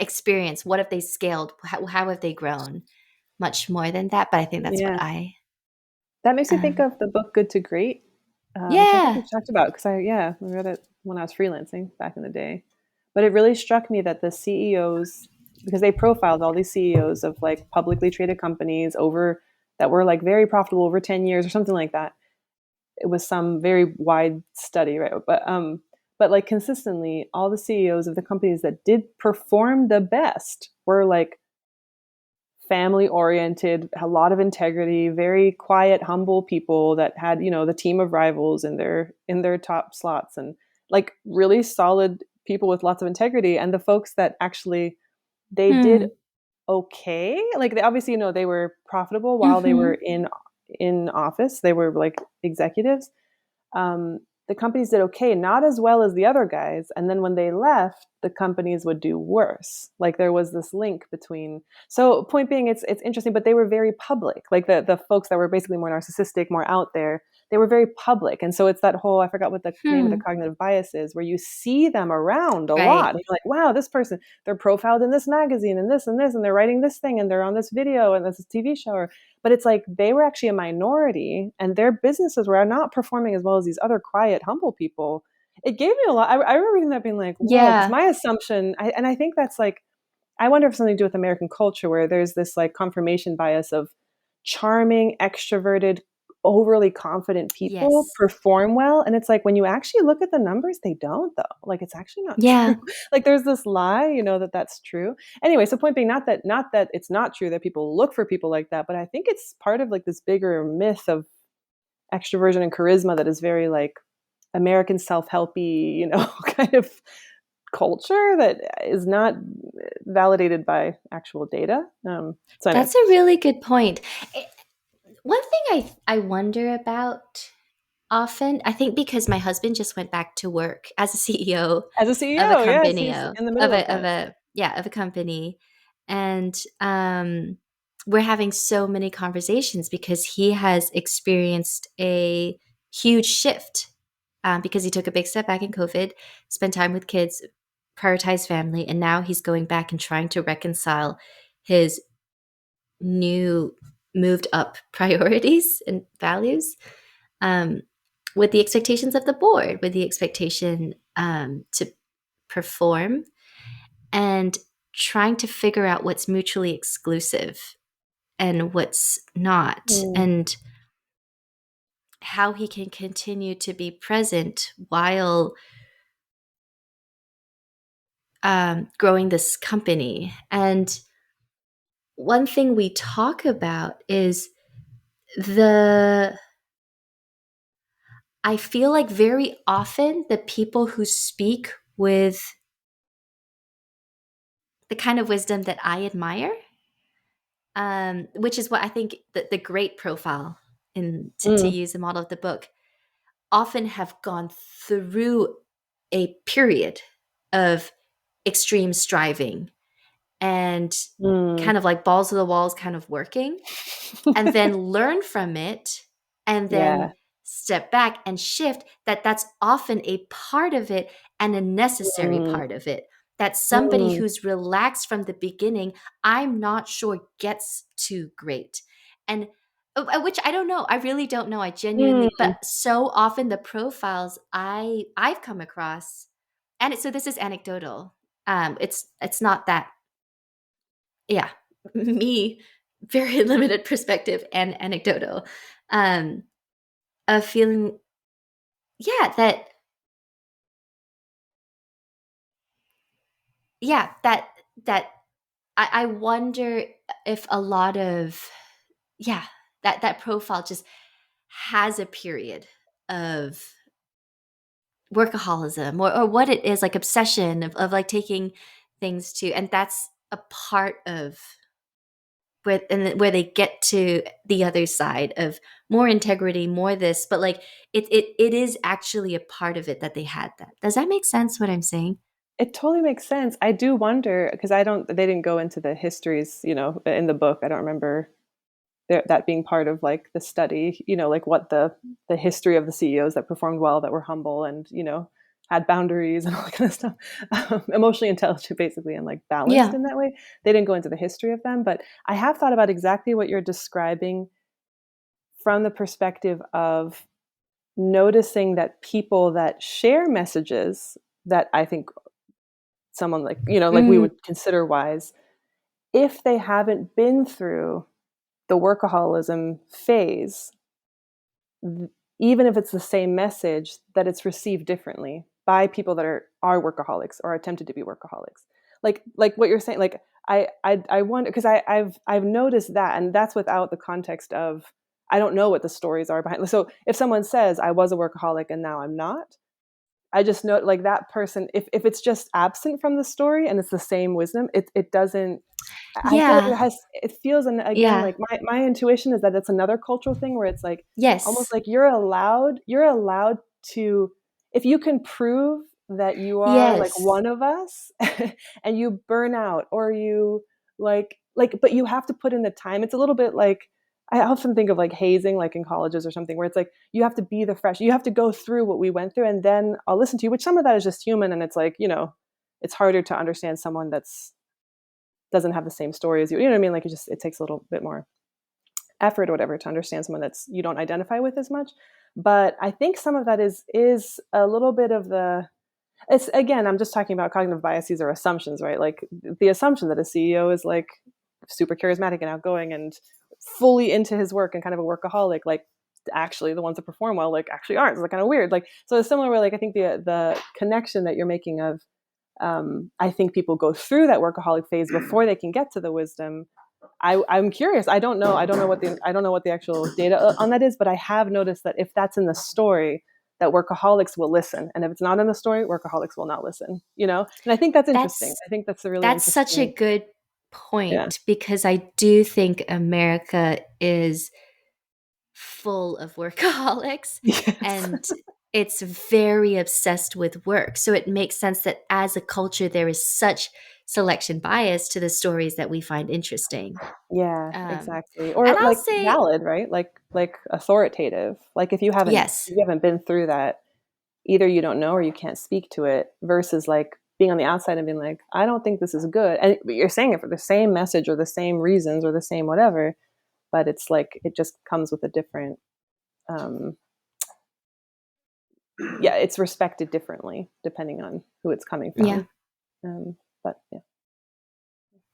experience. What have they scaled? How have they grown? Much more than that, but I think that's what yeah. I That makes me think um of the book Good to Great, which I think yeah. we've talked about because I read it when I was freelancing back in the day. But it really struck me that the CEOs, because they profiled all these CEOs of like publicly traded companies over that were like very profitable over 10 years or something like that. It was some very wide study, right? But like consistently, all the CEOs of the companies that did perform the best were like family oriented, a lot of integrity, very quiet, humble people that had, the team of rivals in their top slots, and like really solid people with lots of integrity. And the folks that actually they did Hmm. okay, like they obviously, they were profitable while they were Mhm. in office. They were like executives. The companies did okay, not as well as the other guys. And then when they left, the companies would do worse. Like there was this link between. So point being, it's interesting, but they were very public. Like the folks that were basically more narcissistic, more out there, they were very public. And so it's that whole, I forgot what the name of the Hmm. cognitive bias is, where you see them around a Right. lot. And you're like, wow, this person, they're profiled in this magazine and this, and they're writing this thing and they're on this video and this TV show. But it's like they were actually a minority and their businesses were not performing as well as these other quiet, humble people. It gave me a lot. I remember reading that being like, whoa, because Yeah. my assumption, and I think that's like, I wonder if something to do with American culture where there's this like confirmation bias of charming, extroverted, overly confident people Yes. perform well. And it's like when you actually look at the numbers, they don't though. Like it's actually not true. Yeah. Like there's this lie, that that's true. Anyway, so point being, not that it's not true that people look for people like that, but I think it's part of like this bigger myth of extroversion and charisma that is very like American self-helpy, kind of culture that is not validated by actual data. So anyway, That's a really good point. Eh, One thing I wonder about often, I think because my husband just went back to work as a CEO as a of a CEO, yes, company, he's in the middle of that. of a company, and we're having so many conversations because he has experienced a huge shift, because he took a big step back in COVID, spent time with kids, prioritized family, and now he's going back and trying to reconcile his new moved up priorities and values, um, with the expectations of the board, with the expectation to perform, and trying to figure out what's mutually exclusive and what's not, Mm, and how he can continue to be present while growing this company. And one thing we talk about is the I feel like very often the people who speak with the kind of wisdom that I admire, which is what I think the great profile to mm, use the model of the book, often have gone through a period of extreme striving and mm. kind of like balls to the walls kind of working, and then learn from it, and then Yeah. step back and shift, that's often a part of it and a necessary Mm, part of it, that somebody mm, who's relaxed from the beginning, I'm not sure gets to great. And which I don't know, I really don't know, I genuinely, mm. but so often the profiles I've come across, and so this is anecdotal, it's not that, yeah, me, very limited perspective and anecdotal, um of feeling, yeah, that that I wonder if a lot of, yeah, that profile just has a period of workaholism, or what it is, like obsession of like taking things to, and that's a part of where they get to the other side of more integrity, more this, but like it is actually a part of it that they had that. Does that make sense what I'm saying? It totally makes sense. I do wonder because they didn't go into the histories, in the book. I don't remember that being part of like the study, like what the history of the CEOs that performed well, that were humble and, had boundaries and all that kind of stuff, emotionally intelligent, basically, and like balanced Yeah. in that way. They didn't go into the history of them, but I have thought about exactly what you're describing from the perspective of noticing that people that share messages that I think someone like, like we Mm, would consider wise, if they haven't been through the workaholism phase, even if it's the same message, that it's received differently by people that are workaholics or attempted to be workaholics. Like what you're saying, like I wonder because I've noticed that, and that's without the context of I don't know what the stories are behind. So if someone says I was a workaholic and now I'm not, I just know like that person, if it's just absent from the story and it's the same wisdom, it doesn't. I feel like yeah. it feels, and again, Yeah. like my intuition is that it's another cultural thing where it's like almost Yes. like you're allowed to, if you can prove that you are like Yes. one of us and you burn out or you but you have to put in the time. It's a little bit like I often think of like hazing, like in colleges or something, where it's like you have to be the fresh, you have to go through what we went through and then I'll listen to you, which some of that is just human, and it's like, it's harder to understand someone that's doesn't have the same story as you. You know what I mean? Like it takes a little bit more effort or whatever to understand someone that's you don't identify with as much. But I think some of that is a little bit of the it's again, I'm just talking about cognitive biases or assumptions, right? Like the assumption that a CEO is like super charismatic and outgoing and fully into his work and kind of a workaholic, like actually the ones that perform well like actually aren't. It's like kind of weird. Like so it's similar way, like I think the connection that you're making of I think people go through that workaholic phase before they can get to the wisdom. I'm curious. I don't know what the actual data on that is, but I have noticed that if that's in the story, that workaholics will listen, and if it's not in the story, workaholics will not listen. And I think that's interesting. That's I think that's a really that's such a interesting. good Yeah. point, because I do think America is full of workaholics, Yes. and it's very obsessed with work. So it makes sense that as a culture there is such selection bias to the stories that we find interesting. Yeah, Um, exactly. and Or I'll like say valid, right? Like authoritative. Like if yes. you haven't been through that, either you don't know or you can't speak to it versus like being on the outside and being like, I don't think this is good. And you're saying it for the same message or the same reasons or the same whatever, but it's like, it just comes with a different, um, yeah, it's respected differently depending on who it's coming Yeah. from. But yeah,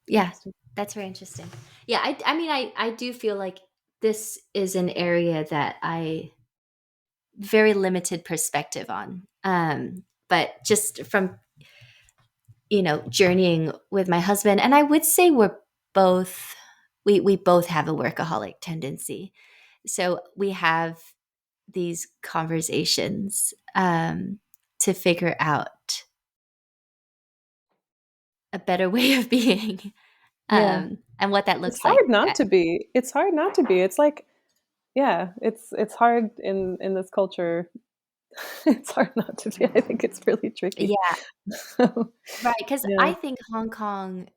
Yeah. interesting. That's very interesting. Yeah. I mean, I do feel like this is an area that I very limited perspective on. But just from, journeying with my husband, and I would say we both have a workaholic tendency. So we have these conversations to figure out a better way of being, Yeah. and what that It's looks like. hard not to be. It's hard not to be. It's like, yeah, it's hard in this culture. It's hard not to be. I think it's really tricky. Yeah, right. Because Yeah. I think Hong Kong,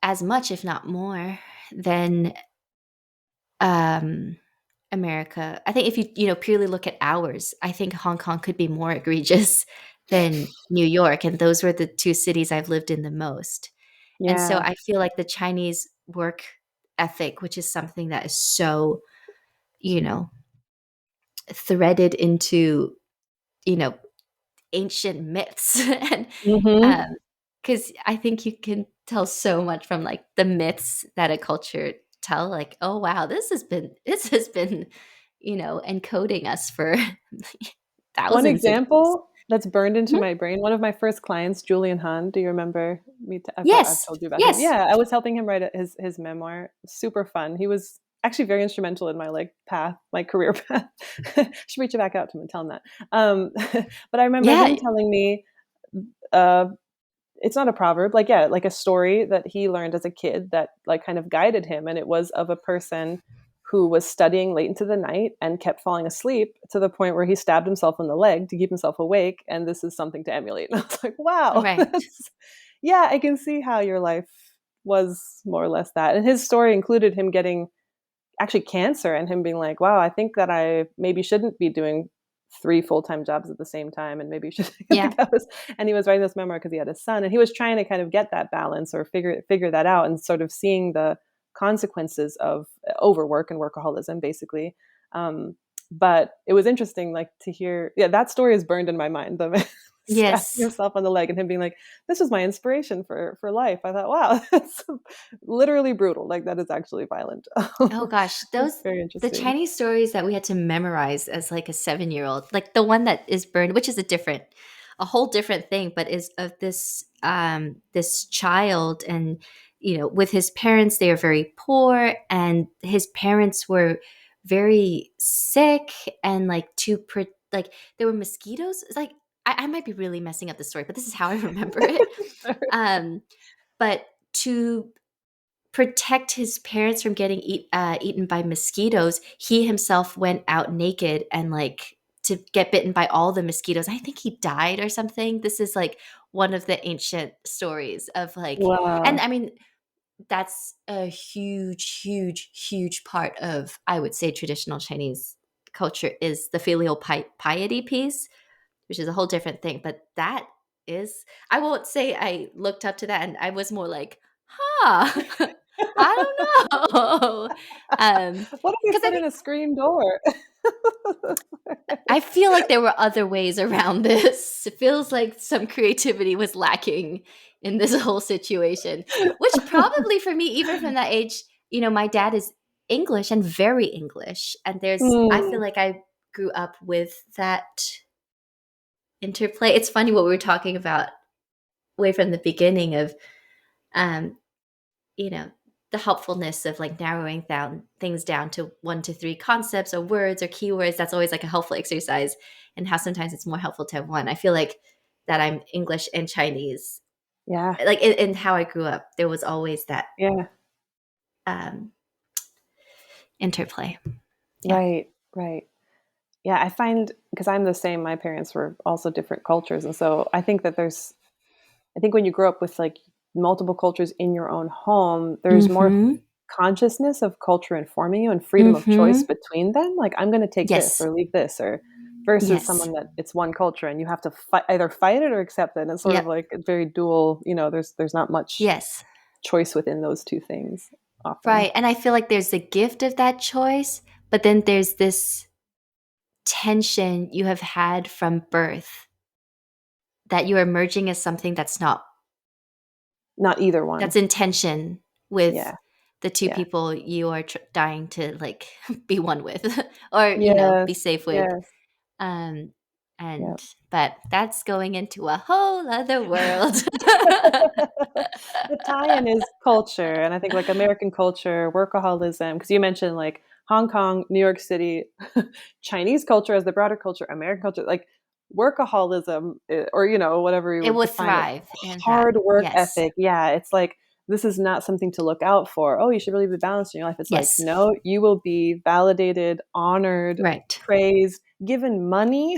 as much, if not more, than um, America. I think if you purely look at hours, I think Hong Kong could be more egregious than New York, and those were the two cities I've lived in the most. And so Yeah. I feel like the Chinese work ethic, which is something that is so, you know, threaded into, you know, ancient myths. And Mhm. because I think you can tell so much from like the myths that a culture tell, like, oh wow, this has been, encoding us for One thousands of years. example that's burned into Mhm. my brain, one of my first clients, Julian Hahn, do you remember me? I've Yes, told you about him. yes, Yeah, I was helping him write his memoir. Super fun. He was actually very instrumental in my path, my career path. Should reach back out to him and tell him that. But I remember yeah, him telling me, uh, it's not a proverb, like, yeah, like a story that he learned as a kid that like kind of guided him, and it was of a person who was studying late into the night and kept falling asleep to the point where he stabbed himself in the leg to keep himself awake, and this is something to emulate. And I was like, wow, right, yeah, I can see how your life was more or less that. And his story included him getting actually cancer and him being like, wow, I think that I maybe shouldn't be doing three full-time jobs at the same time, and maybe you should yeah, like that was. And he was writing this memoir because he had a son, and he was trying to kind of get that balance or figure that out, and sort of seeing the consequences of overwork and workaholism basically. um, but it was interesting like to hear, yeah, that story is burned in my mind, the stabbing yes. himself on the leg and him being like, this was my inspiration for life. I thought, wow, that's literally brutal. Like, that is actually violent. Oh gosh, It's those very the interesting. Chinese stories that we had to memorize as like a 7-year-old, like the one that is burned, which is a whole different thing, but is of this child, and with his parents, they are very poor, and his parents were very sick, and like like there were mosquitoes. It's like I might be really messing up the story, but this is how I remember it. Um, but to protect his parents from getting eaten by mosquitoes, he himself went out naked and like to get bitten by all the mosquitoes. I think he died or something. This is like one of the ancient stories of like, and Wow. I mean, that's a huge, huge, huge part of, I would say, traditional Chinese culture is the filial piety piece, which is a whole different thing. But that is, I won't say I looked up to that, and I was more like, huh, I don't know. What if you Because I put in think a screen door? I feel like there were other ways around this. It feels like some creativity was lacking in this whole situation, which probably for me, even from that age, my dad is English and very English. And I feel Mm, like I grew up with that interplay. It's funny what we were talking about way from the beginning of, um, you know, the helpfulness of like narrowing down things down to 1 to 3 concepts or words or keywords. That's always like a helpful exercise, and how sometimes it's more helpful to have one. I feel like that I'm English and Chinese, yeah, like in how I grew up, there was always that yeah, um, interplay. Yeah. right, right. Yeah, I find, because I'm the same, my parents were also different cultures. And so I think when you grow up with like multiple cultures in your own home, there's more Mm-hmm. consciousness of culture informing you and freedom of choice Mm-hmm. between them. Like, I'm going to take this Yes. or leave this, or versus Yes. someone that it's one culture and you have to either fight it or accept it. And it's sort of Yep. like a very dual, there's not much Yes. choice within those two things often. Right. And I feel like there's the gift of that choice, but then there's this tension you have had from birth that you are merging as something that's not, Not either one. that's in tension with Yeah. the two Yeah. people you are dying to like be one with or, be Yes. safe with. Yes. Um, Yeah. and, but that's going into a whole other world. The tie-in is culture, and I think like American culture, workaholism, because you mentioned like Hong Kong, New York City, Chinese culture as the broader culture, American culture, like workaholism, or whatever you It would will define it, thrive in that. hard work Yes. ethic. Yeah, it's like this is not something to look out for. Oh, you should really be balanced in your life. It's like Yes. no, you will be validated, honored, Right. praised, given money,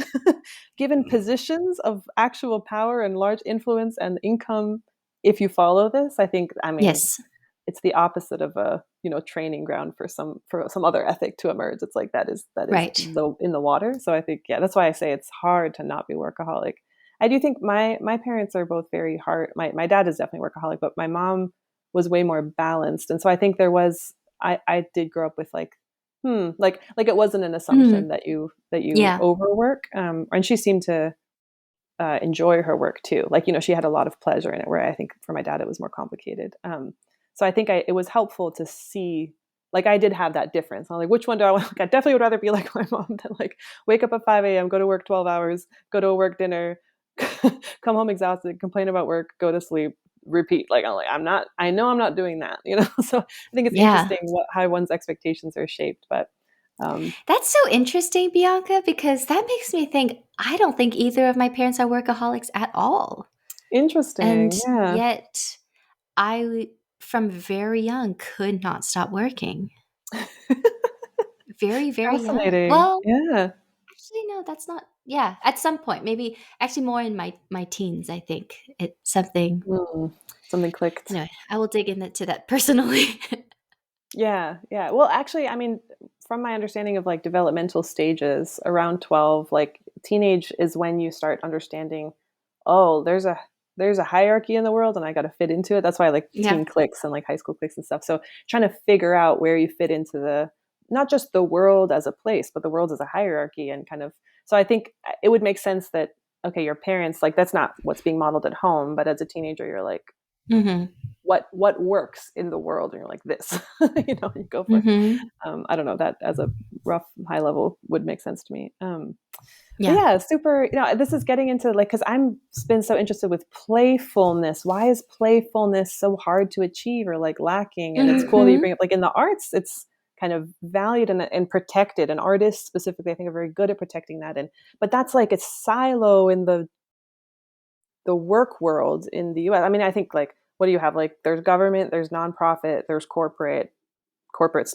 given positions of actual power and large influence and income if you follow this. I mean, Yes. it's the opposite of a training ground for some other ethic to emerge. It's like that is Right. in the water. So I think, yeah, that's why I say it's hard to not be workaholic. I do think my parents are both very hard. My dad is definitely workaholic, but my mom was way more balanced, and so I think there was I did grow up with like like it wasn't an assumption Mhm. that you Yeah. overwork, and she seemed to enjoy her work too. Like, she had a lot of pleasure in it, where I think for my dad, it was more complicated. So I think it was helpful to see, like, I did have that difference. I'm like, which one do I want? Like, I definitely would rather be like my mom than like wake up at 5 a.m., go to work 12 hours, go to a work dinner, come home exhausted, complain about work, go to sleep, repeat. Like, I know I'm not doing that, So I think it's Yeah. interesting how one's expectations are shaped. But That's so interesting, Bianca, because that makes me think I don't think either of my parents are workaholics at all. And interesting. Yeah. yet I, from very young, could not stop working. Very, very young. Fascinating. Well, Yeah. actually, no, that's not. Yeah, at some point, maybe actually more in my teens. I think it's something. Mm, something clicked. Anyway, I will dig into that personally. Yeah, yeah. Well, actually, I mean, from my understanding of like developmental stages, around 12, like teenage is when you start understanding, oh, there's a hierarchy in the world and I got to fit into it. That's why I like Yeah. teen cliques and like high school cliques and stuff. So trying to figure out where you fit into the not just the world as a place, but the world as a hierarchy and kind of so I think it would make sense that okay, your parents like that's not what's being modeled at home, but as a teenager you're like Hmm. what works in the world and you're like this you go for it. Hmm. I don't know, that as a rough high level would make sense to me. But Yeah. yeah, super, this is getting into like because I'm been so interested with playfulness. Why is playfulness so hard to achieve or like lacking? And it's cool that you Hmm. bring up like in the arts it's kind of valued and protected, and artists specifically I think are very good at protecting that. And but that's like a silo in the work world in the US. I mean, I think like what do you have? Like there's government, there's nonprofit, there's corporates,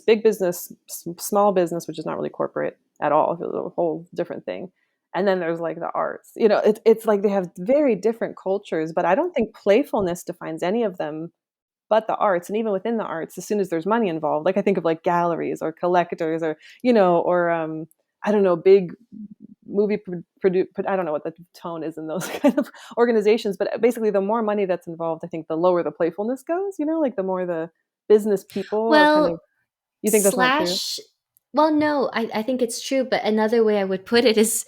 big business, small business, which is not really corporate at all. It's a whole different thing. And then there's like the arts. It's like they have very different cultures, but I don't think playfulness defines any of them but the arts. And even within the arts, as soon as there's money involved, like I think of like galleries or collectors or, or I don't know, big movie produce. I don't know what the tone is in those kind of organizations, but basically the more money that's involved, I think the lower the playfulness goes, like the more the business people are kind Well, of, you think that's not true? slash. Well, no, I think it's true. But another way I would put it is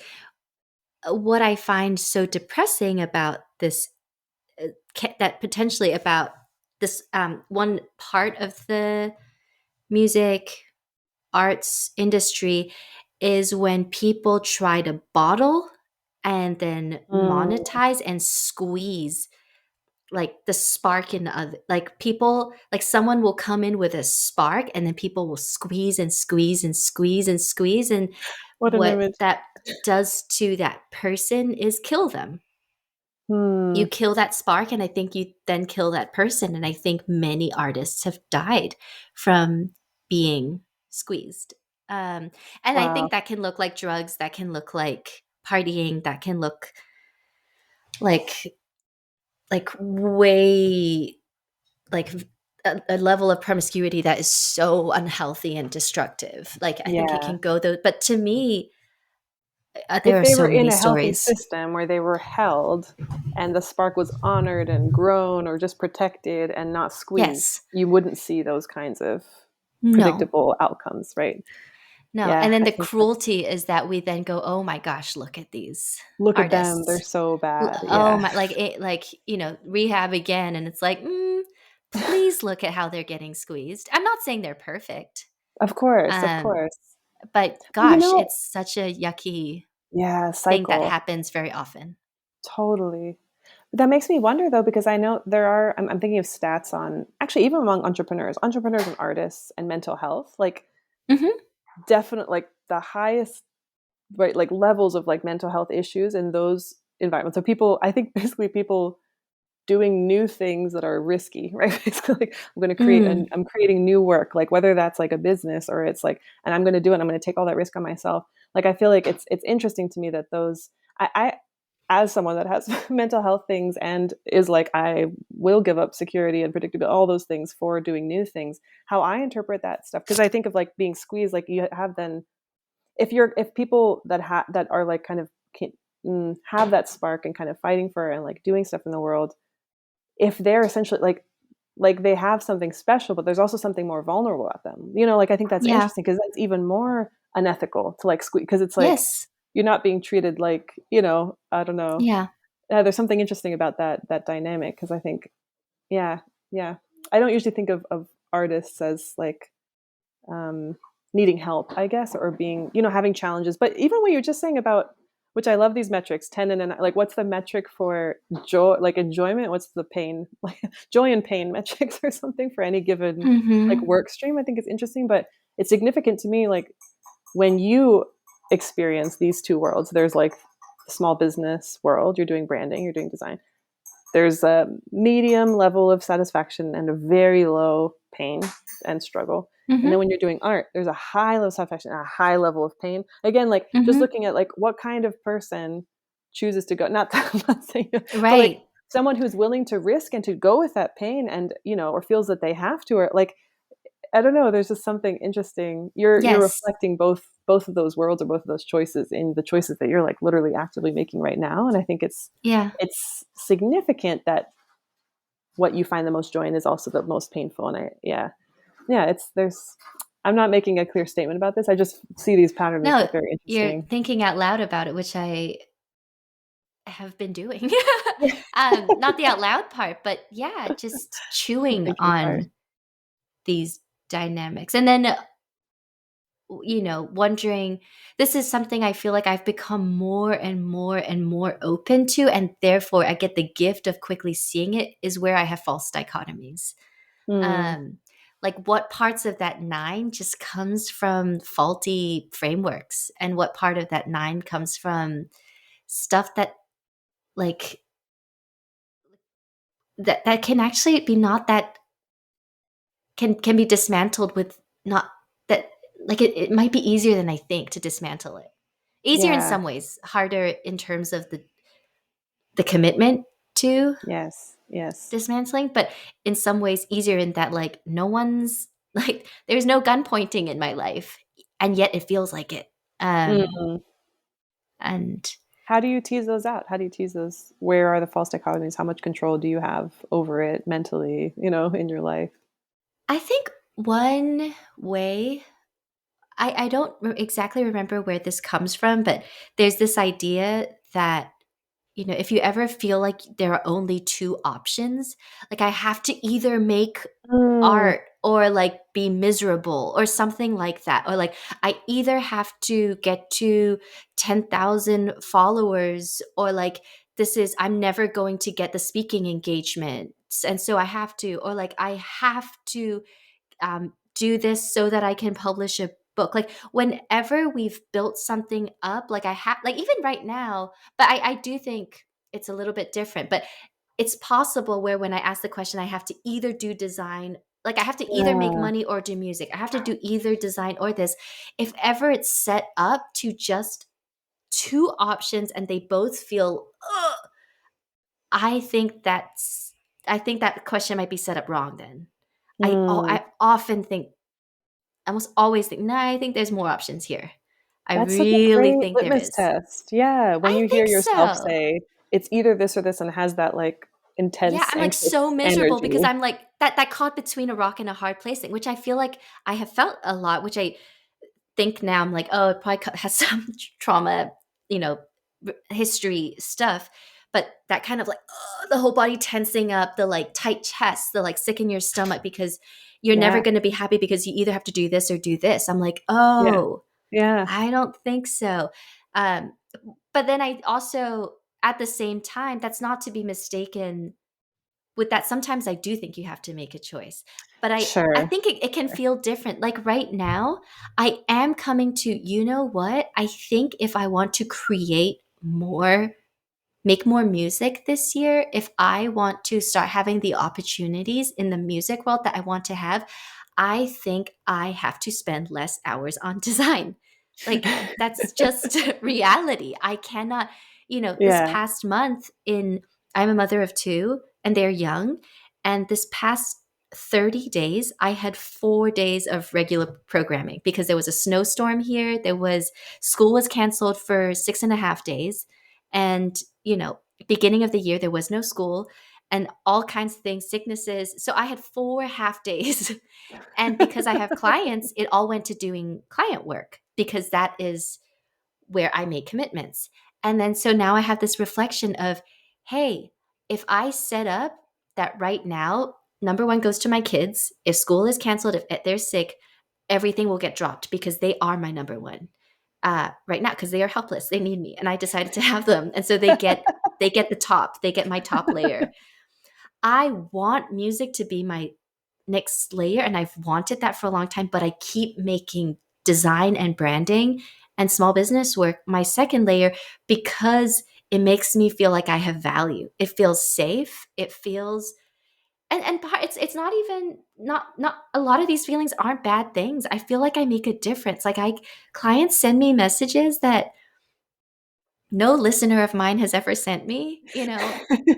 what I find so depressing about this, that potentially about this one part of the music arts industry is when people try to bottle and then Mm, monetize and squeeze like the spark in the other, like people, like someone will come in with a spark and then people will squeeze and squeeze and squeeze and squeeze, and what an what image. that does to that person is kill them. You Hmm. kill that spark, and I think you then kill that person. And I think many artists have died from being squeezed. And I Wow. think that can look like drugs, that can look like partying, that can look like way like a level of promiscuity that is so unhealthy and destructive. Like I think it Yeah. can go though, but to me, There if are they so were in many a healthy stories. system where they were held and the spark was honored and grown or just protected and not squeezed, Yes. you wouldn't see those kinds of No. predictable outcomes, right? No. Yeah, And then I the think that's, cruelty is that we then go, "Oh my gosh, look at these look at them, they're artists. so bad. Oh Yeah. my," like it, like, rehab again, and it's like, please look at how they're getting squeezed. I'm not saying they're perfect. Of course, of Um, course. but Well, gosh, it's such a yucky yeah, thing that cycle. happens very often. Totally. That makes me wonder though, because I know there are, I'm thinking of stats on actually even among entrepreneurs and artists and mental health, like Mhm. definite, like the highest, right, like levels of like mental health issues in those environments. So people, I think basically people doing new things that are risky, right? Basically, like I'm going to create, and Mm. I'm creating new work, like whether that's like a business or it's like, and I'm going to do it. I'm going to take all that risk on myself. Like I feel like it's interesting to me that those, I as someone that has mental health things and is like, I will give up security and predictability, all those things for doing new things. How I interpret that stuff, because I think of like being squeezed, like you have then if people that that are like kind of have that spark and kind of fighting for and like doing stuff in the world, if they're essentially like they have something special, but there's also something more vulnerable about them. Like I think that's Yeah. interesting because that's even more unethical to like squeeze, because it's like Yes. you're not being treated like, I don't know. Yeah. There's something interesting about that dynamic, because I think, yeah, yeah. I don't usually think of artists as like um, needing help, I guess, or being, having challenges. But even what you're just saying about, which I love these metrics, 10 and like, what's the metric for joy, like enjoyment? What's the pain, like joy and pain metrics or something for any given like Mhm. work stream? I think it's interesting, but it's significant to me. Like when you experience these two worlds, there's like the small business world, you're doing branding, you're doing design. There's a medium level of satisfaction and a very low pain and struggle. And then Mhm. when you're doing art, there's a high level of satisfaction and a high level of pain. Again, like just Mhm. looking at like what kind of person chooses to go, not that I'm not saying, but like Right. someone who's willing to risk and to go with that pain and, or feels that they have to, or like I don't know. There's just something interesting. You're Yes. reflecting both of those worlds or both of those choices in the choices that you're like literally actively making right now. And I think Yeah. it's significant that what you find the most joy in is also the most painful. And it's there's. I'm not making a clear statement about this. I just see these patterns as No, like very you're interesting. thinking out loud about it, which I have been doing. Yeah, Not the out loud part, but yeah, just the chewing thinking part. on these dynamics. And then, wondering, this is something I feel like I've become more and more and more open to. And therefore, I get the gift of quickly seeing it is where I have false dichotomies. Mm, Um, like what parts of that nine just comes from faulty frameworks, and what part of that nine comes from stuff that like that can actually be not that can be dismantled with not that like it might be easier than I think to dismantle it. Easier in yeah. some ways, harder in terms of the commitment to Yes. Yes. dismantling, but in some ways easier in that like no one's like there's no gun pointing in my life, and yet it feels like it. Um Mm. and How do you tease those out? How do you tease those? Where are the false dichotomies? How much control do you have over it mentally, in your life? I think one way I don't exactly remember where this comes from, but there's this idea that, if you ever feel like there are only two options, like I have to either make Mm, art or like be miserable or something like that. Or like I either have to get to 10,000 followers or like I'm never going to get the speaking engagements. And so I have to, or like I have to do this so that I can publish a book. Like whenever we've built something up, like I have, like even right now, but I do think it's a little bit different. But it's possible where when I ask the question, I have to either do design, like I have to either make yeah. money or do music. I have to do either design or this. If ever it's set up to just two options and they both feel, ugh, I think I think that question might be set up wrong then. Mm, I often think almost always think, no, I think there's more options here. I That's such a really great think there litmus is. test. Yeah, when I you hear think yourself so. say, "It's either this or this," and has that, like, Yeah, intense, I'm like so anxious miserable because energy. I'm like that caught between a rock and a hard place thing, which I feel like I have felt a lot, which I think now I'm like, oh, it probably has some trauma, you know, history stuff. But that kind of like, the whole body tensing up, the like tight chest, the like sick in your stomach because you're never Yeah, going to be happy because you either have to do this or do this. I'm like, yeah, oh, yeah, I don't think so. Um, but then I also, at the same time, that's not to be mistaken with that. Sometimes I do think you have to make a choice, but I sure. think it can feel different. Like right now, I am coming to, you know what? I think if I want to create more, make more music this year, if I want to start having the opportunities in the music world that I want to have, I think I have to spend less hours on design. Like that's just reality. I cannot, this Yeah. past month in I'm a mother of two and they're young, and this past 30 days I had 4 days of regular programming because there was a snowstorm here. There was school was canceled for 6.5 days. And beginning of the year there was no school and all kinds of things, sicknesses. So I had 4 half days. And because I have clients, it all went to doing client work because that is where I make commitments. And then so now I have this reflection of, hey, if I set up that right now, number one goes to my kids. If school is canceled, if they're sick, everything will get dropped because they are my number one right now because they are helpless. They need me, and I decided to have them, and so they get the top. They get my top layer. I want music to be my next layer, and I've wanted that for a long time, but I keep making design and branding and small business work my second layer because it makes me feel like I have value. It feels safe. It feels and it's not even not a lot of these feelings aren't bad things. I feel like I make a difference. Like I clients send me messages that no listener of mine has ever sent me.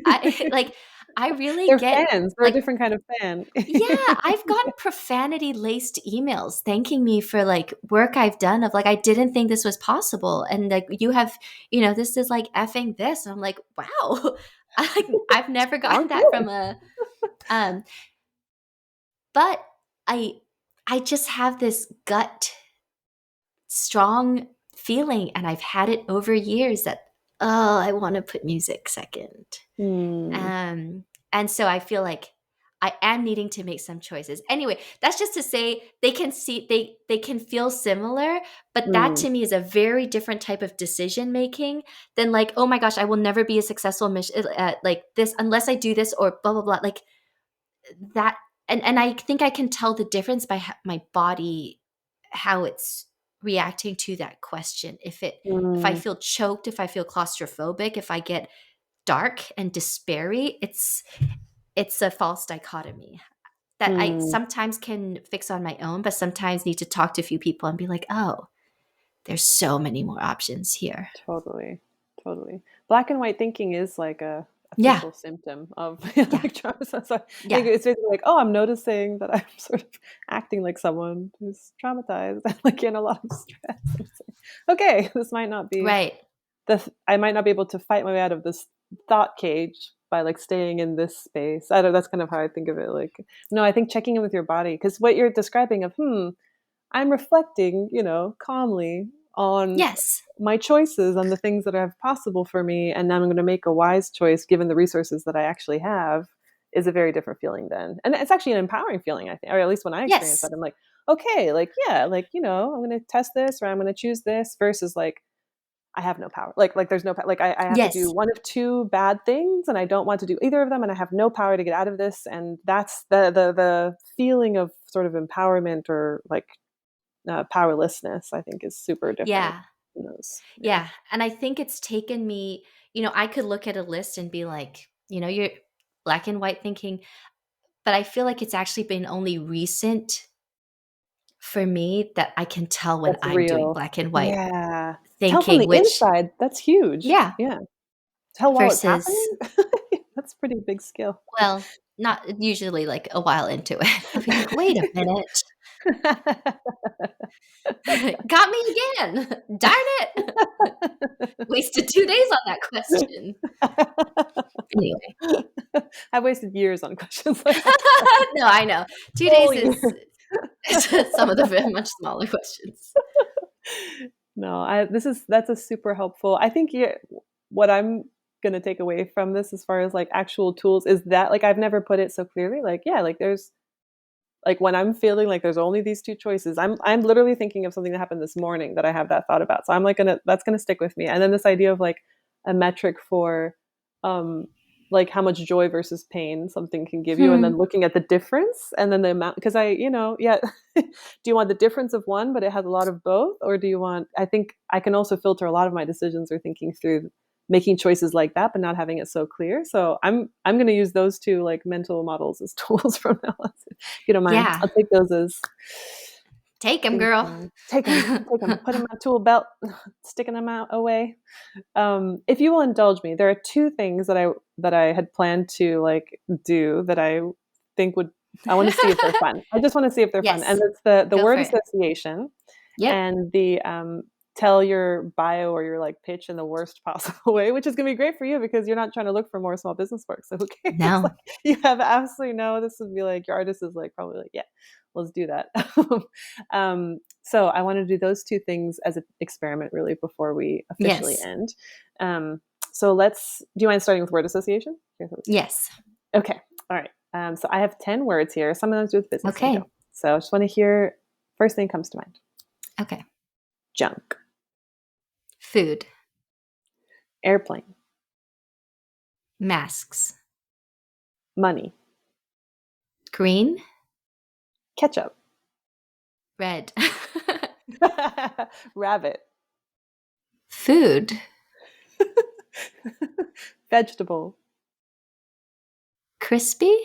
I like I really They're get fans. They're a like, different kind of fan. yeah, I've gotten profanity laced emails thanking me for like work I've done of like, I didn't think this was possible. And like, you have, this is like effing this. And I'm like, wow, I've never gotten Sounds that good. from um, but I, I just have this gut strong feeling, and I've had it over years that, oh, I want to put music second. Hmm, Um, and so I feel like I am needing to make some choices. Anyway, that's just to say they can feel similar, but that hmm, to me is a very different type of decision making than like, oh my gosh, I will never be a successful mission like this unless I do this or blah blah blah. Like that, and I think I can tell the difference by my body, how it's reacting to that question. If I hmm, feel choked, if I feel claustrophobic, if I get dark and despairy, it's a false dichotomy that I hmm. sometimes can fix on my own, but sometimes need to talk to a few people and be like, oh, there's so many more options here. Totally, totally. Black and white thinking is like a Yeah, official symptom of yeah, like trauma. So I think yeah, it's basically like, oh, I'm noticing that I'm sort of acting like someone who's traumatized and like in a lot of stress. And it's like, okay, this might not be right. I might not be able to fight my way out of this thought cage by like staying in this space. I don't. That's kind of how I think of it. Like, no, I think checking in with your body because what you're describing of, I'm reflecting, calmly on Yes, my choices, on the things that are possible for me, and I'm going to make a wise choice given the resources that I actually have is a very different feeling then. And it's actually an empowering feeling, I think, or at least when I experience yes, that, I'm like, okay, like, yeah, like, I'm going to test this or I'm going to choose this versus like, I have no power. Like there's no, like I have to do yes, one of two bad things and I don't want to do either of them and I have no power to get out of this. And that's the feeling of sort of empowerment or like powerlessness, I think is super different yeah, in those. Yeah. yeah. And I think it's taken me, I could look at a list and be like, you're black and white thinking, but I feel like it's actually been only recent for me that I can tell when That's I'm doing real. black and white Yeah. Tell from thinking, the which, inside, that's huge. yeah, Yeah. Tell while it's versus, happening? That's a pretty big skill. well, not usually like a while into it. I'll be like, wait a minute. Got me again. Darn it. Wasted 2 days on that question. Anyway. I've wasted years on questions like that. No, I know. 2 days is some of the much smaller questions. No, that's a super helpful. I think what I'm gonna take away from this as far as like actual tools is that like I've never put it so clearly. Like, yeah, like there's like when I'm feeling like there's only these two choices, I'm literally thinking of something that happened this morning that I have that thought about. So I'm like that's gonna stick with me. And then this idea of like a metric for um like how much joy versus pain something can give you, and then looking at the difference and then the amount, because yeah, do you want the difference of one but it has a lot of both, or do you want, I think I can also filter a lot of my decisions or thinking through making choices like that but not having it so clear. So I'm going to use those two like mental models as tools from now on. If you don't mind, Yeah. I'll take those as Take them, things, girl. take them, put them in my tool belt, sticking them out away. If you will indulge me, there are two things that I had planned to like do that I want to see if they're fun. I just want to see if they're fun. And Yes. it's the Go word for it. association Yep. and the tell your bio or your like pitch in the worst possible way, which is going to be great for you because you're not trying to look for more small business work. So who cares? No. Like, you have absolutely no, this would be like your artist is like probably like, yeah, let's do that. So I want to do those two things as an experiment really before we officially Yes. end. So do you mind starting with word association? Yes. Okay. All right. So I have 10 words here. Some of them do with business. Okay. So I just want to hear, first thing comes to mind. Okay. Junk. Food. Airplane. Masks. Money. Green. Ketchup. Red. Rabbit. Food. Vegetable. Crispy.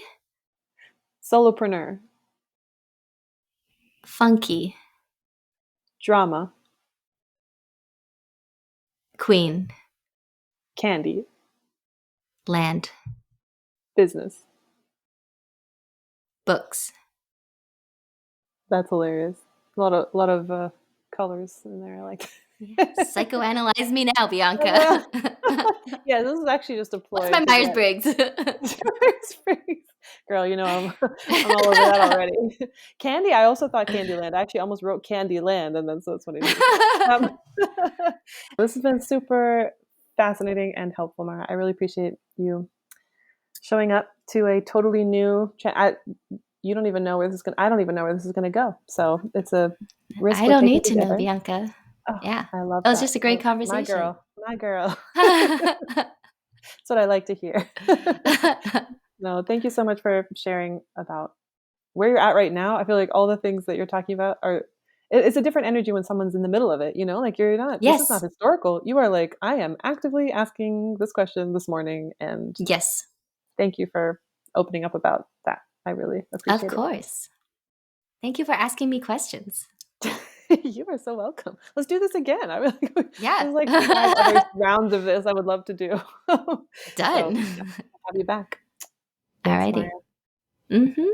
Solopreneur. Funky. Drama. Queen. Candy. Land. Business. Books. That's hilarious. A lot of colors in there. I like. Psychoanalyze me now, Bianca. Yeah, this is actually just a ploy. What's my Myers-Briggs? Girl, I'm all over that already. Candy, I also thought Candyland. I actually almost wrote Candyland, and then so it's funny. This has been super fascinating and helpful, Mara. I really appreciate you showing up to a totally new you don't even know where this is going. I don't even know where this is going to go. So it's a risk I we're don't taking need to together. know, Bianca. Oh, Yeah. I love It was that. just a great conversation. My girl. That's what I like to hear. No, thank you so much for sharing about where you're at right now. I feel like all the things that you're talking about it's a different energy when someone's in the middle of it, like you're not, this is not Yes. historical. You are like, I am actively asking this question this morning, and Yes. thank you for opening up about that. I really appreciate Of course. Thank you for asking me questions. it. You are so welcome. Let's do this again. I really, Yeah. there's like 5 other rounds of this I would love to do. Done. So, yeah, I'll have you back. Thanks, Alrighty. Maya. Mm-hmm.